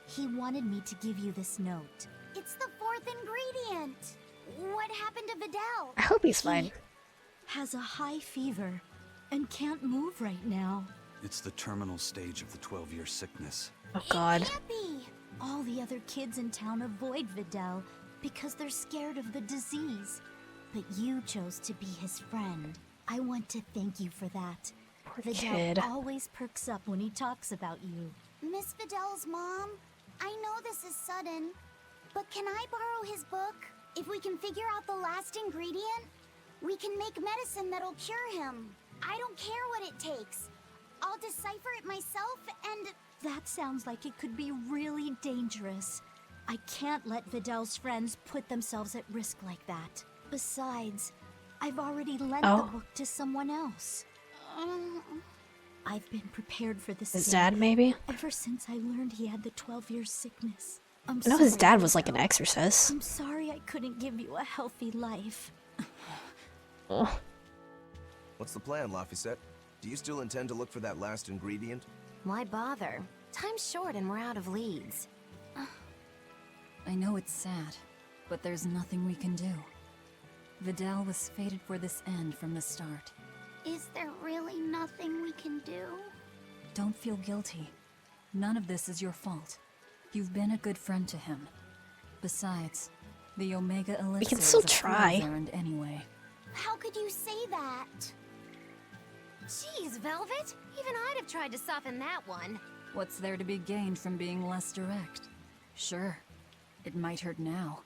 E: He wanted me to give you this note.
B: It's the fourth ingredient. What happened to Videl?
A: I hope he's fine.
E: Has a high fever and can't move right now.
D: It's the terminal stage of the 12-year sickness.
A: Oh god.
B: Can't be.
E: All the other kids in town avoid Videl because they're scared of the disease. But you chose to be his friend. I want to thank you for that.
A: Poor
E: Videl
A: kid.
E: always perks up when he talks about you.
B: Miss Videl's mom, I know this is sudden, but can I borrow his book? If we can figure out the last ingredient, we can make medicine that'll cure him. I don't care what it takes. I'll decipher it myself and...
E: That sounds like it could be really dangerous. I can't let Videl's friends put themselves at risk like that. Besides, I've already lent the book to someone else. I've been prepared for this.
A: His
E: day
A: dad, maybe?
E: ever since I learned he had the 12-year sickness.
A: I know his dad was like an exorcist.
E: I'm sorry I couldn't give you a healthy life.
A: Oh.
P: What's the plan, Laphicet? Do you still intend to look for that last ingredient?
S: Why bother? Time's short and we're out of leads.
C: I know it's sad, but there's nothing we can do. Videl was fated for this end from the start.
B: Is there really nothing we can do?
C: Don't feel guilty. None of this is your fault. You've been a good friend to him. Besides, the Omega elixir
A: We can still
C: is a
A: try.
C: fool's errand anyway.
B: How could you say that?
S: Jeez, Velvet! Even I'd have tried to soften that one.
C: What's there to be gained from being less direct? Sure, it might hurt now,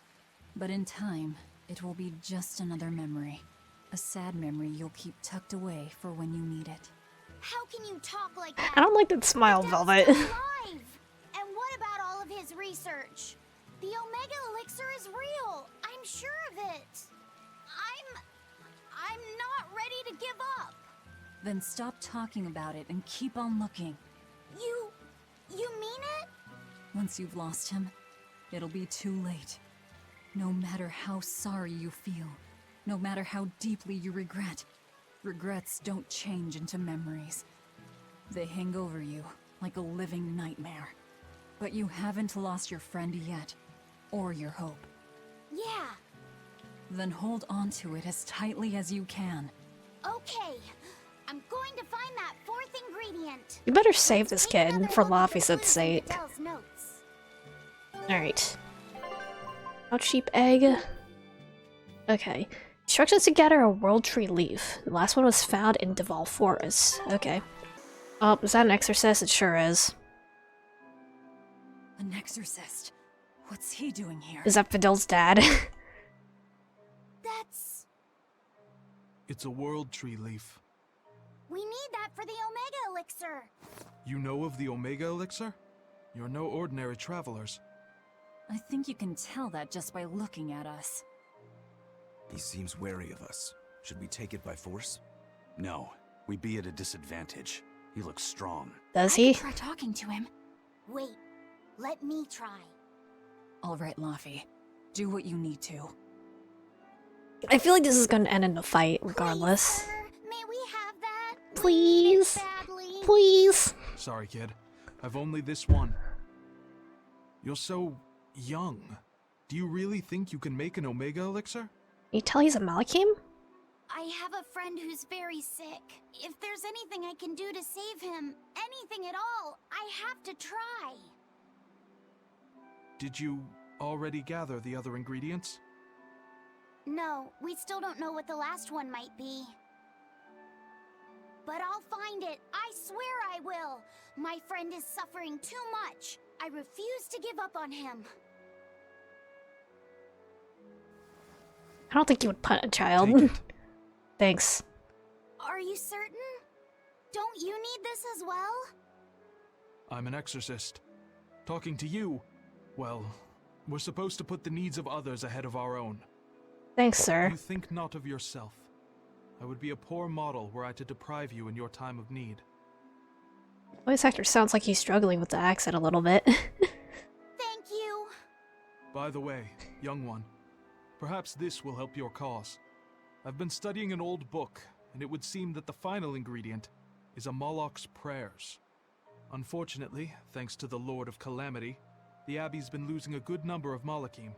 C: but in time, It will be just another memory. A sad memory you'll keep tucked away for when you need it.
B: How can you talk like that?
A: I don't like that smile, Velvet.
B: Alive! And what about all of his research? The Omega Elixir is real. I'm sure of it. I'm not ready to give up.
C: Then stop talking about it and keep on looking.
B: You mean it?
C: Once you've lost him, it'll be too late. No matter how sorry you feel, no matter how deeply you regret, regrets don't change into memories. They hang over you like a living nightmare. But you haven't lost your friend yet, or your hope.
B: Yeah.
C: Then hold on to it as tightly as you can.
B: Okay. I'm going to find that fourth ingredient.
A: You better save this kid for Laphicet's sake. Alright. How cheap egg? Okay. Instructions to gather a world tree leaf. The last one was found in Duval Forest. Okay. Oh, is that an exorcist? It sure is.
C: An exorcist? What's he doing here?
A: Is that Fidel's dad?
B: That's...
V: It's a world tree leaf.
B: We need that for the Omega Elixir.
V: You know of the Omega Elixir? You're no ordinary travelers.
C: I think you can tell that just by looking at us.
P: He seems wary of us. Should we take it by force?
D: No, we'd be at a disadvantage. He looks strong.
A: Does he?
B: Try talking to him. Wait, let me try.
C: All right, Laphi. Do what you need to.
A: I feel like this is gonna end in a fight, regardless.
B: May we have that?
A: Please. Please.
V: Sorry, kid. I've only this one. You're so young. Do you really think you can make an Omega Elixir?
A: You tell he's a Malakim?
B: I have a friend who's very sick. If there's anything I can do to save him, anything at all, I have to try.
V: Did you already gather the other ingredients?
B: No, we still don't know what the last one might be. But I'll find it. I swear I will. My friend is suffering too much. I refuse to give up on him.
A: I don't think you would punt a child. Thanks.
B: Are you certain? Don't you need this as well?
V: I'm an exorcist. Talking to you, well, we're supposed to put the needs of others ahead of our own.
A: Thanks, sir.
V: You think not of yourself. I would be a poor model were I to deprive you in your time of need.
A: Voice actor sounds like he's struggling with the accent a little bit.
B: Thank you.
V: By the way, young one, perhaps this will help your cause. I've been studying an old book, and it would seem that the final ingredient is a Moloch's prayers. Unfortunately, thanks to the Lord of Calamity, the Abbey's been losing a good number of Malachim.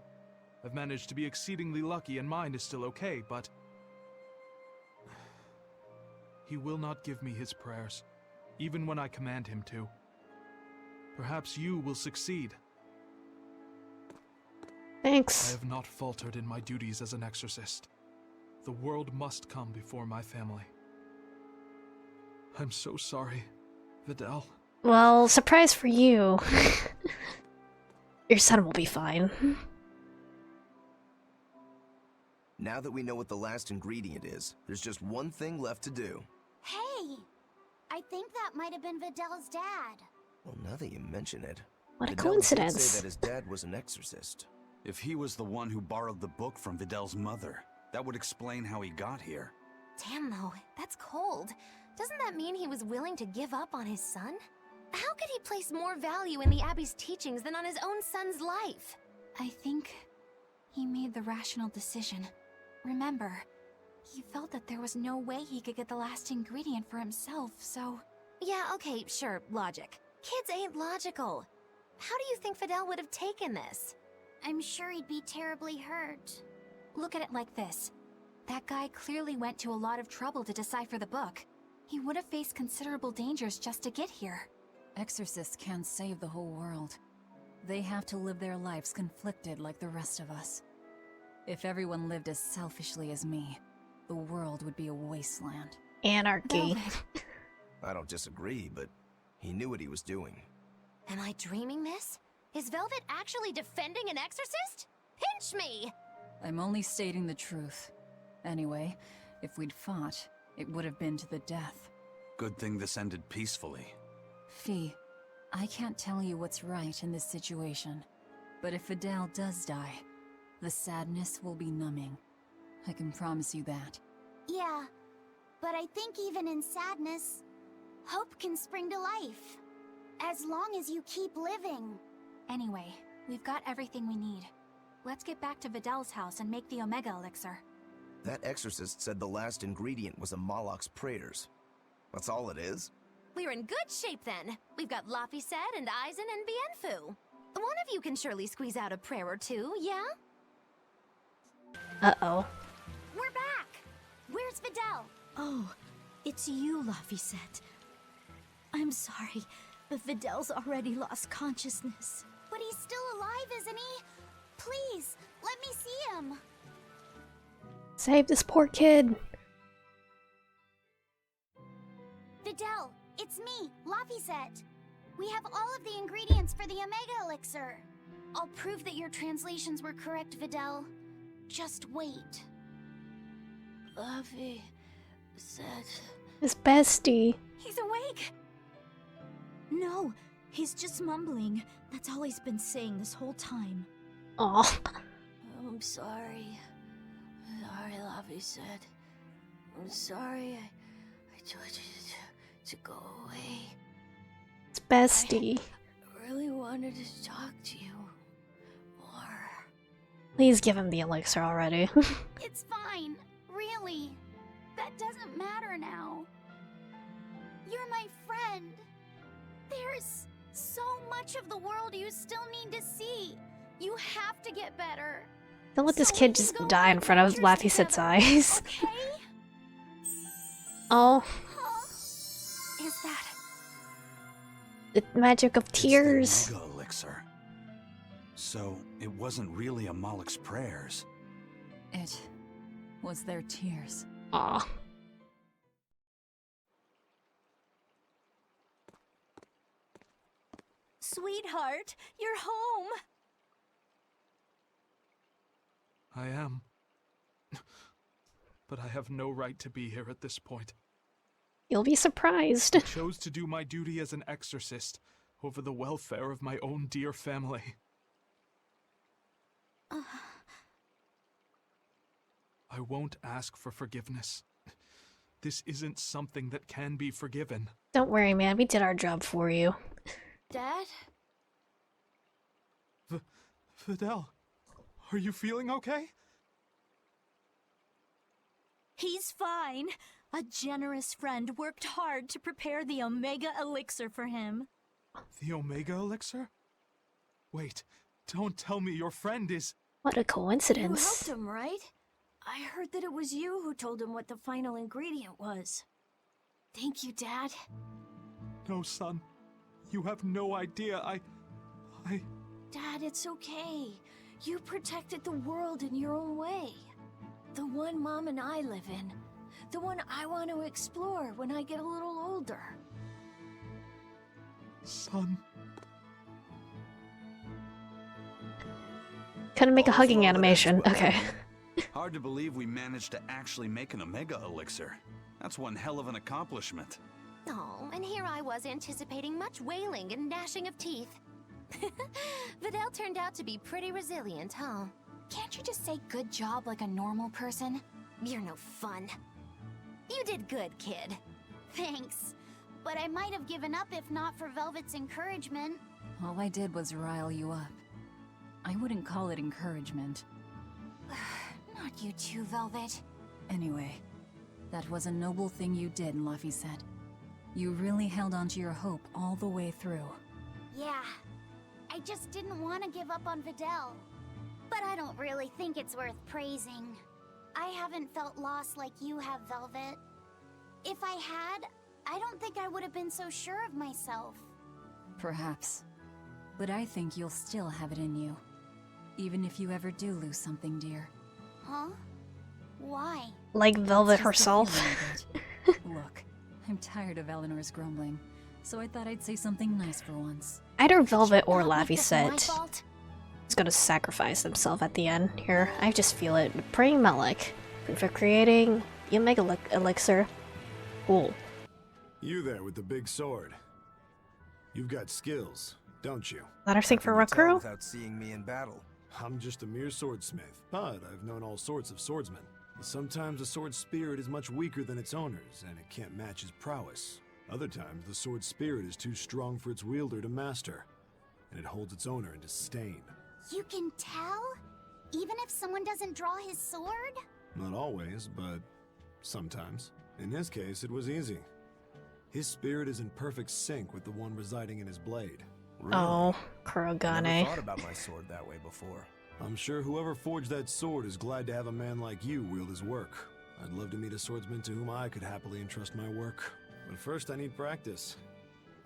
V: I've managed to be exceedingly lucky and mine is still okay, but he will not give me his prayers, even when I command him to. Perhaps you will succeed.
A: Thanks.
V: I have not faltered in my duties as an exorcist. The world must come before my family. I'm so sorry, Vidal.
A: Well, surprise for you. Your son will be fine.
P: Now that we know what the last ingredient is, there's just one thing left to do.
B: Hey! I think that might have been Vidal's dad.
P: Well, now that you mention it...
A: What a
P: Vidal did
A: coincidence.
P: say that his dad was an exorcist.
D: If he was the one who borrowed the book from Vidal's mother, that would explain how he got here.
S: Damn though, that's cold. Doesn't that mean he was willing to give up on his son? How could he place more value in the Abbey's teachings than on his own son's life?
N: I think he made the rational decision. Remember, he felt that there was no way he could get the last ingredient for himself, so...
S: Yeah, okay, sure, logic. Kids ain't logical. How do you think Fidel would have taken this?
B: I'm sure he'd be terribly hurt.
N: Look at it like this. That guy clearly went to a lot of trouble to decipher the book. He would have faced considerable dangers just to get here.
C: Exorcists can't save the whole world. They have to live their lives conflicted like the rest of us. If everyone lived as selfishly as me, the world would be a wasteland.
A: Anarchy.
P: I don't disagree, but he knew what he was doing.
S: Am I dreaming this? Is Velvet actually defending an exorcist? Pinch me!
C: I'm only stating the truth. Anyway, if we'd fought, it would have been to the death.
D: Good thing this ended peacefully.
C: Fee, I can't tell you what's right in this situation. But if Vidal does die, the sadness will be numbing. I can promise you that.
B: Yeah, but I think even in sadness, hope can spring to life. As long as you keep living.
N: Anyway, we've got everything we need. Let's get back to Vidal's house and make the Omega Elixir.
P: That exorcist said the last ingredient was a Moloch's prayers. That's all it is?
K: We're in good shape then. We've got Laphicet and Aizen and Bienfu. One of you can surely squeeze out a prayer or two, yeah?
A: Uh-oh.
B: We're back! Where's Vidal?
E: Oh, it's you, Laphicet. I'm sorry, but Vidal's already lost consciousness.
B: But he's still alive, isn't he? Please, let me see him.
A: Save this poor kid.
B: Vidal, it's me, Laphicet. We have all of the ingredients for the Omega Elixir. I'll prove that your translations were correct, Vidal. Just wait.
E: Laphicet.
A: His bestie.
E: He's awake! No, he's just mumbling. That's all he's been saying this whole time.
A: Aw.
E: I'm sorry. Sorry, Laphicet. I'm sorry I told you to go away.
A: His bestie.
E: I really wanted to talk to you more.
A: Please give him the elixir already.
B: It's fine, really. That doesn't matter now. You're my friend. There's so much of the world you still need to see. You have to get better.
A: Don't let this kid just die in front of Laphicet's eyes.
B: Okay?
A: Oh.
B: Is that...
A: The magic of tears.
D: The Omega elixir. So, it wasn't really a Moloch's prayers.
C: It was their tears.
A: Aw.
E: Sweetheart, you're home!
V: I am. But I have no right to be here at this point.
A: You'll be surprised.
V: I chose to do my duty as an exorcist over the welfare of my own dear family. I won't ask for forgiveness. This isn't something that can be forgiven.
A: Don't worry, man. We did our job for you.
E: Dad?
V: Vidal, are you feeling okay?
E: He's fine. A generous friend worked hard to prepare the Omega Elixir for him.
V: The Omega Elixir? Wait, don't tell me your friend is...
A: What a
E: You
A: coincidence.
E: helped him, right? I heard that it was you who told him what the final ingredient was. Thank you, Dad.
V: No, son. You have no idea. I...
E: Dad, it's okay. You protected the world in your own way. The one Mom and I live in. The one I want to explore when I get a little older.
V: Son.
A: Couldn't make a hugging animation. Okay.
D: Hard to believe we managed to actually make an Omega elixir. That's one hell of an accomplishment.
K: Oh, and here I was anticipating much wailing and gnashing of teeth. Vidal turned out to be pretty resilient, huh?
N: Can't you just say good job like a normal person?
K: You're no fun. You did good, kid.
B: Thanks. But I might have given up if not for Velvet's encouragement.
C: All I did was rile you up. I wouldn't call it encouragement.
N: Not you too, Velvet.
C: Anyway, that was a noble thing you did, Laphicet. You really held on to your hope all the way through.
B: Yeah. I just didn't want to give up on Vidal. But I don't really think it's worth praising. I haven't felt lost like you have, Velvet. If I had, I don't think I would have been so sure of myself.
C: Perhaps. But I think you'll still have it in you. Even if you ever do lose something dear.
B: Huh? Why?
A: Like Velvet
C: It's just a
A: herself.
C: feeling of it. Look, I'm tired of Eleanor's grumbling, so I thought I'd say something nice for once.
A: Either Velvet or
B: Make this my
A: Laphicet
B: fault?
A: He's gonna sacrifice himself at the end here. I just feel it. Praying Malik. For creating the Omega elixir. Cool.
I: You there with the big sword. You've got skills, don't you?
A: That our thing for Rakuru?
P: Without seeing me in battle.
I: I'm just a mere swordsmith, but I've known all sorts of swordsmen. Sometimes a sword spirit is much weaker than its owners, and it can't match his prowess. Other times, the sword spirit is too strong for its wielder to master, and it holds its owner in disdain.
B: You can tell? Even if someone doesn't draw his sword?
I: Not always, but sometimes. In his case, it was easy. His spirit is in perfect sync with the one residing in his blade.
P: Really?
A: Oh,
P: I
A: Kurogane.
P: never thought about my sword that way before.
I: I'm sure whoever forged that sword is glad to have a man like you wield his work. I'd love to meet a swordsman to whom I could happily entrust my work. But first I need practice.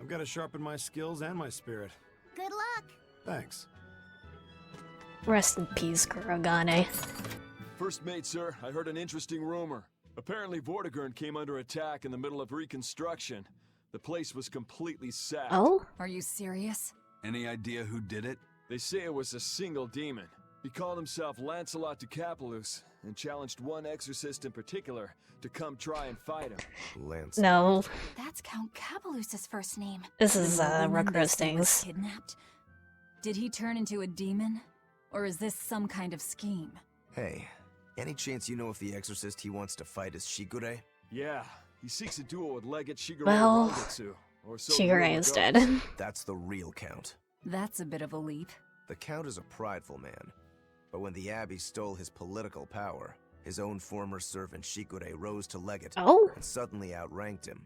I: I've got to sharpen my skills and my spirit.
B: Good luck.
I: Thanks.
A: Rest in peace, Kurogane.
Q: First mate, sir, I heard an interesting rumor. Apparently Vortigern came under attack in the middle of reconstruction. The place was completely sacked.
A: Oh?
C: Are you serious?
D: Any idea who did it?
Q: They say it was a single demon. He called himself Lancelot de Capulus and challenged one exorcist in particular to come try and fight him.
P: Lancelot.
A: No.
N: That's Count Capelus's first name.
A: This is
C: The woman they
A: Rakura's
C: say was
A: things.
C: kidnapped? Did he turn into a demon? Or is this some kind of scheme?
P: Hey, any chance you know if the exorcist he wants to fight is Shigure?
Q: Yeah, he seeks a duel with Legate Shigure
A: Well,
Q: Rangetsu, or so
A: Shigure
Q: rumor
A: is
Q: goes.
A: dead.
P: That's the real Count.
C: That's a bit of a leap.
P: The Count is a prideful man, but when the Abbey stole his political power, his own former servant Shigure rose to Legate
A: Oh?
P: and suddenly outranked him.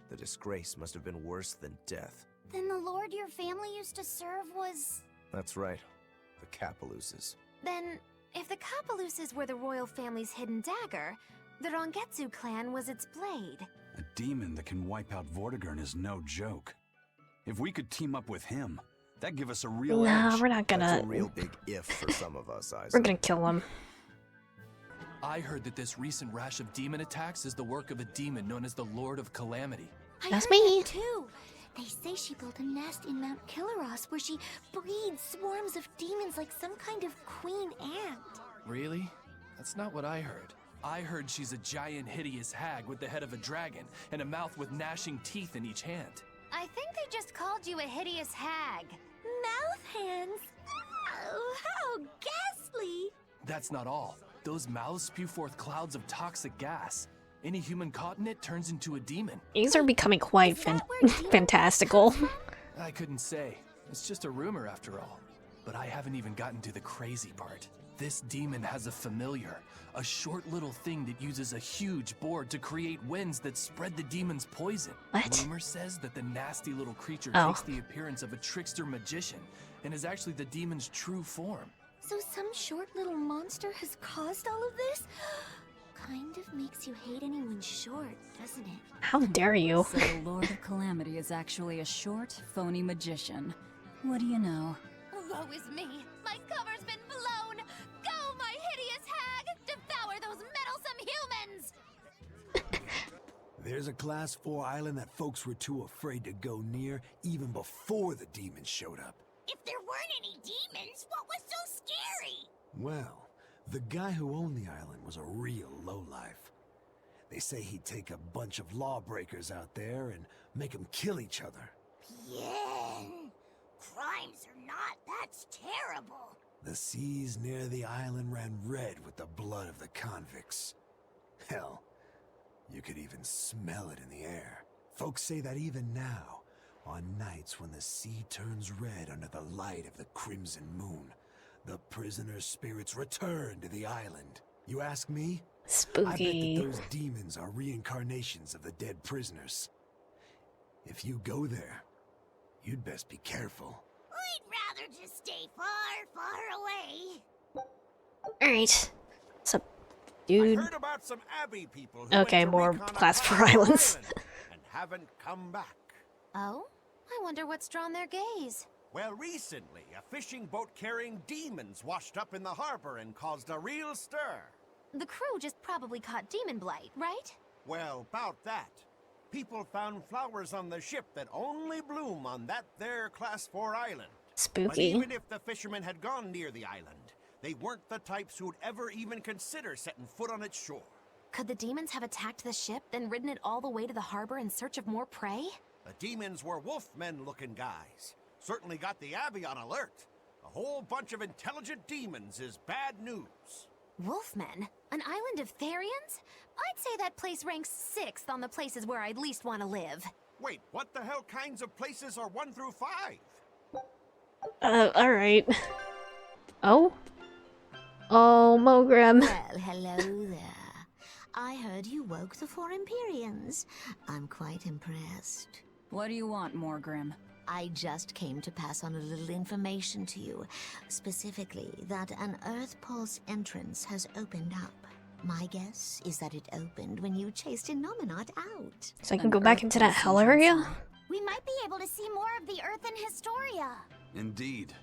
P: The disgrace must have been worse than death.
B: Then the lord your family used to serve was...
P: That's right, the Capeluses.
K: Then, if the Capeluses were the royal family's hidden dagger, the Rangetsu clan was its blade.
D: A demon that can wipe out Vortigern is no joke. If we could team up with him, that'd give us a real
A: Nah,
D: edge.
A: we're not gonna...
P: That's a real big if for some of us, Isaac.
A: We're gonna kill him.
H: I heard that this recent rash of demon attacks is the work of a demon known as the Lord of Calamity.
A: That's
B: heard
A: me.
B: that too. They say she built a nest in Mount Killaros where she breeds swarms of demons like some kind of queen ant.
H: Really? That's not what I heard. I heard she's a giant, hideous hag with the head of a dragon and a mouth with gnashing teeth in each hand.
K: I think they just called you a hideous hag.
B: Mouth hands? Oh, how ghastly!
H: That's not all. Those mouths spew forth clouds of toxic gas. Any human caught in it turns into a demon.
A: These are becoming quite fantastical.
H: I couldn't say. It's just a rumor after all. But I haven't even gotten to the crazy part. This demon has a familiar, a short little thing that uses a huge board to create winds that spread the demon's poison.
A: What?
H: Rumor says that the nasty little creature
A: Oh.
H: takes the appearance of a trickster magician and is actually the demon's true form.
B: So some short little monster has caused all of this? Kind of makes you hate anyone short, doesn't it?
A: How dare you?
C: So the Lord of Calamity is actually a short, phony magician. What do you know?
K: Woe is me! My cover's been blown! Go, my hideous hag! Devour those meddlesome humans!
I: There's a Class 4 island that folks were too afraid to go near even before the demons showed up.
B: If there weren't any demons, what was so scary?
I: Well, the guy who owned the island was a real lowlife. They say he'd take a bunch of lawbreakers out there and make them kill each other.
B: Bien. Crimes are not. That's terrible.
I: The seas near the island ran red with the blood of the convicts. Hell, you could even smell it in the air. Folks say that even now, on nights when the sea turns red under the light of the crimson moon, the prisoners' spirits return to the island. You ask me?
A: Spooky.
I: I bet that those demons are reincarnations of the dead prisoners. If you go there, you'd best be careful.
B: I'd rather just stay far, far away.
A: Alright. What's up, dude?
U: I heard about some Abbey people who
A: Okay,
U: went to
A: more
U: recon a
A: Class 4
U: Island
A: islands.
U: and haven't come back.
K: Oh? I wonder what's drawn their gaze.
U: Well, recently, a fishing boat carrying demons washed up in the harbor and caused a real stir.
K: The crew just probably caught demon blight, right?
U: Well, about that. People found flowers on the ship that only bloom on that there Class 4 island.
A: Spooky.
U: But even if the fishermen had gone near the island, they weren't the types who'd ever even consider setting foot on its shore.
S: Could the demons have attacked the ship, then ridden it all the way to the harbor in search of more prey?
U: The demons were wolfmen-looking guys. Certainly got the Abbey on alert. A whole bunch of intelligent demons is bad news.
S: Wolfmen? An island of Therians? I'd say that place ranks 6th on the places where I'd least want to live.
U: Wait, what the hell kinds of places are 1 through 5?
A: Alright. Oh? Oh, Mogrim.
B: Well, hello there. I heard you woke the 4 Empyreans. I'm quite impressed.
C: What do you want, Morgrim?
B: I just came to pass on a little information to you. Specifically, that an Earth Pulse entrance has opened up. My guess is that it opened when you chased Innominat out.
A: So I can go back into that hell area?
B: We might be able to see more of the Earth in Historia.
D: Indeed.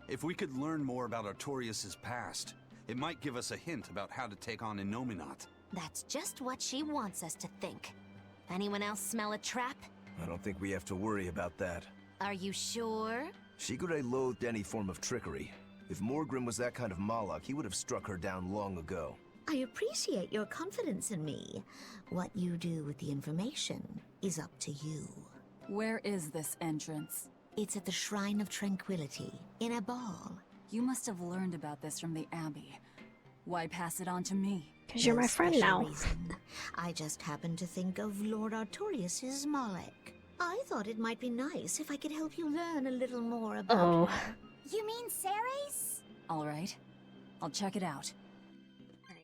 D: If we could learn more about Artorias' past, it might give us a hint about how to take on Innominat.
S: That's just what she wants us to think. Anyone else smell a trap?
P: I don't think we have to worry about that.
S: Are you sure?
P: Shigure loathed any form of trickery. If Morgrim was that kind of Moloch, he would have struck her down long ago.
B: I appreciate your confidence in me. What you do with the information is up to you.
C: Where is this entrance?
B: It's at the Shrine of Tranquility, in a ball.
C: You must have learned about this from the Abbey. Why pass it on to me?
A: Because you're my friend
B: special
A: now.
B: reason. I just happened to think of Lord Artorias' Moloch. I thought it might be nice if I could help you learn a little more about her. You mean Ceres?
C: All right. I'll check it out.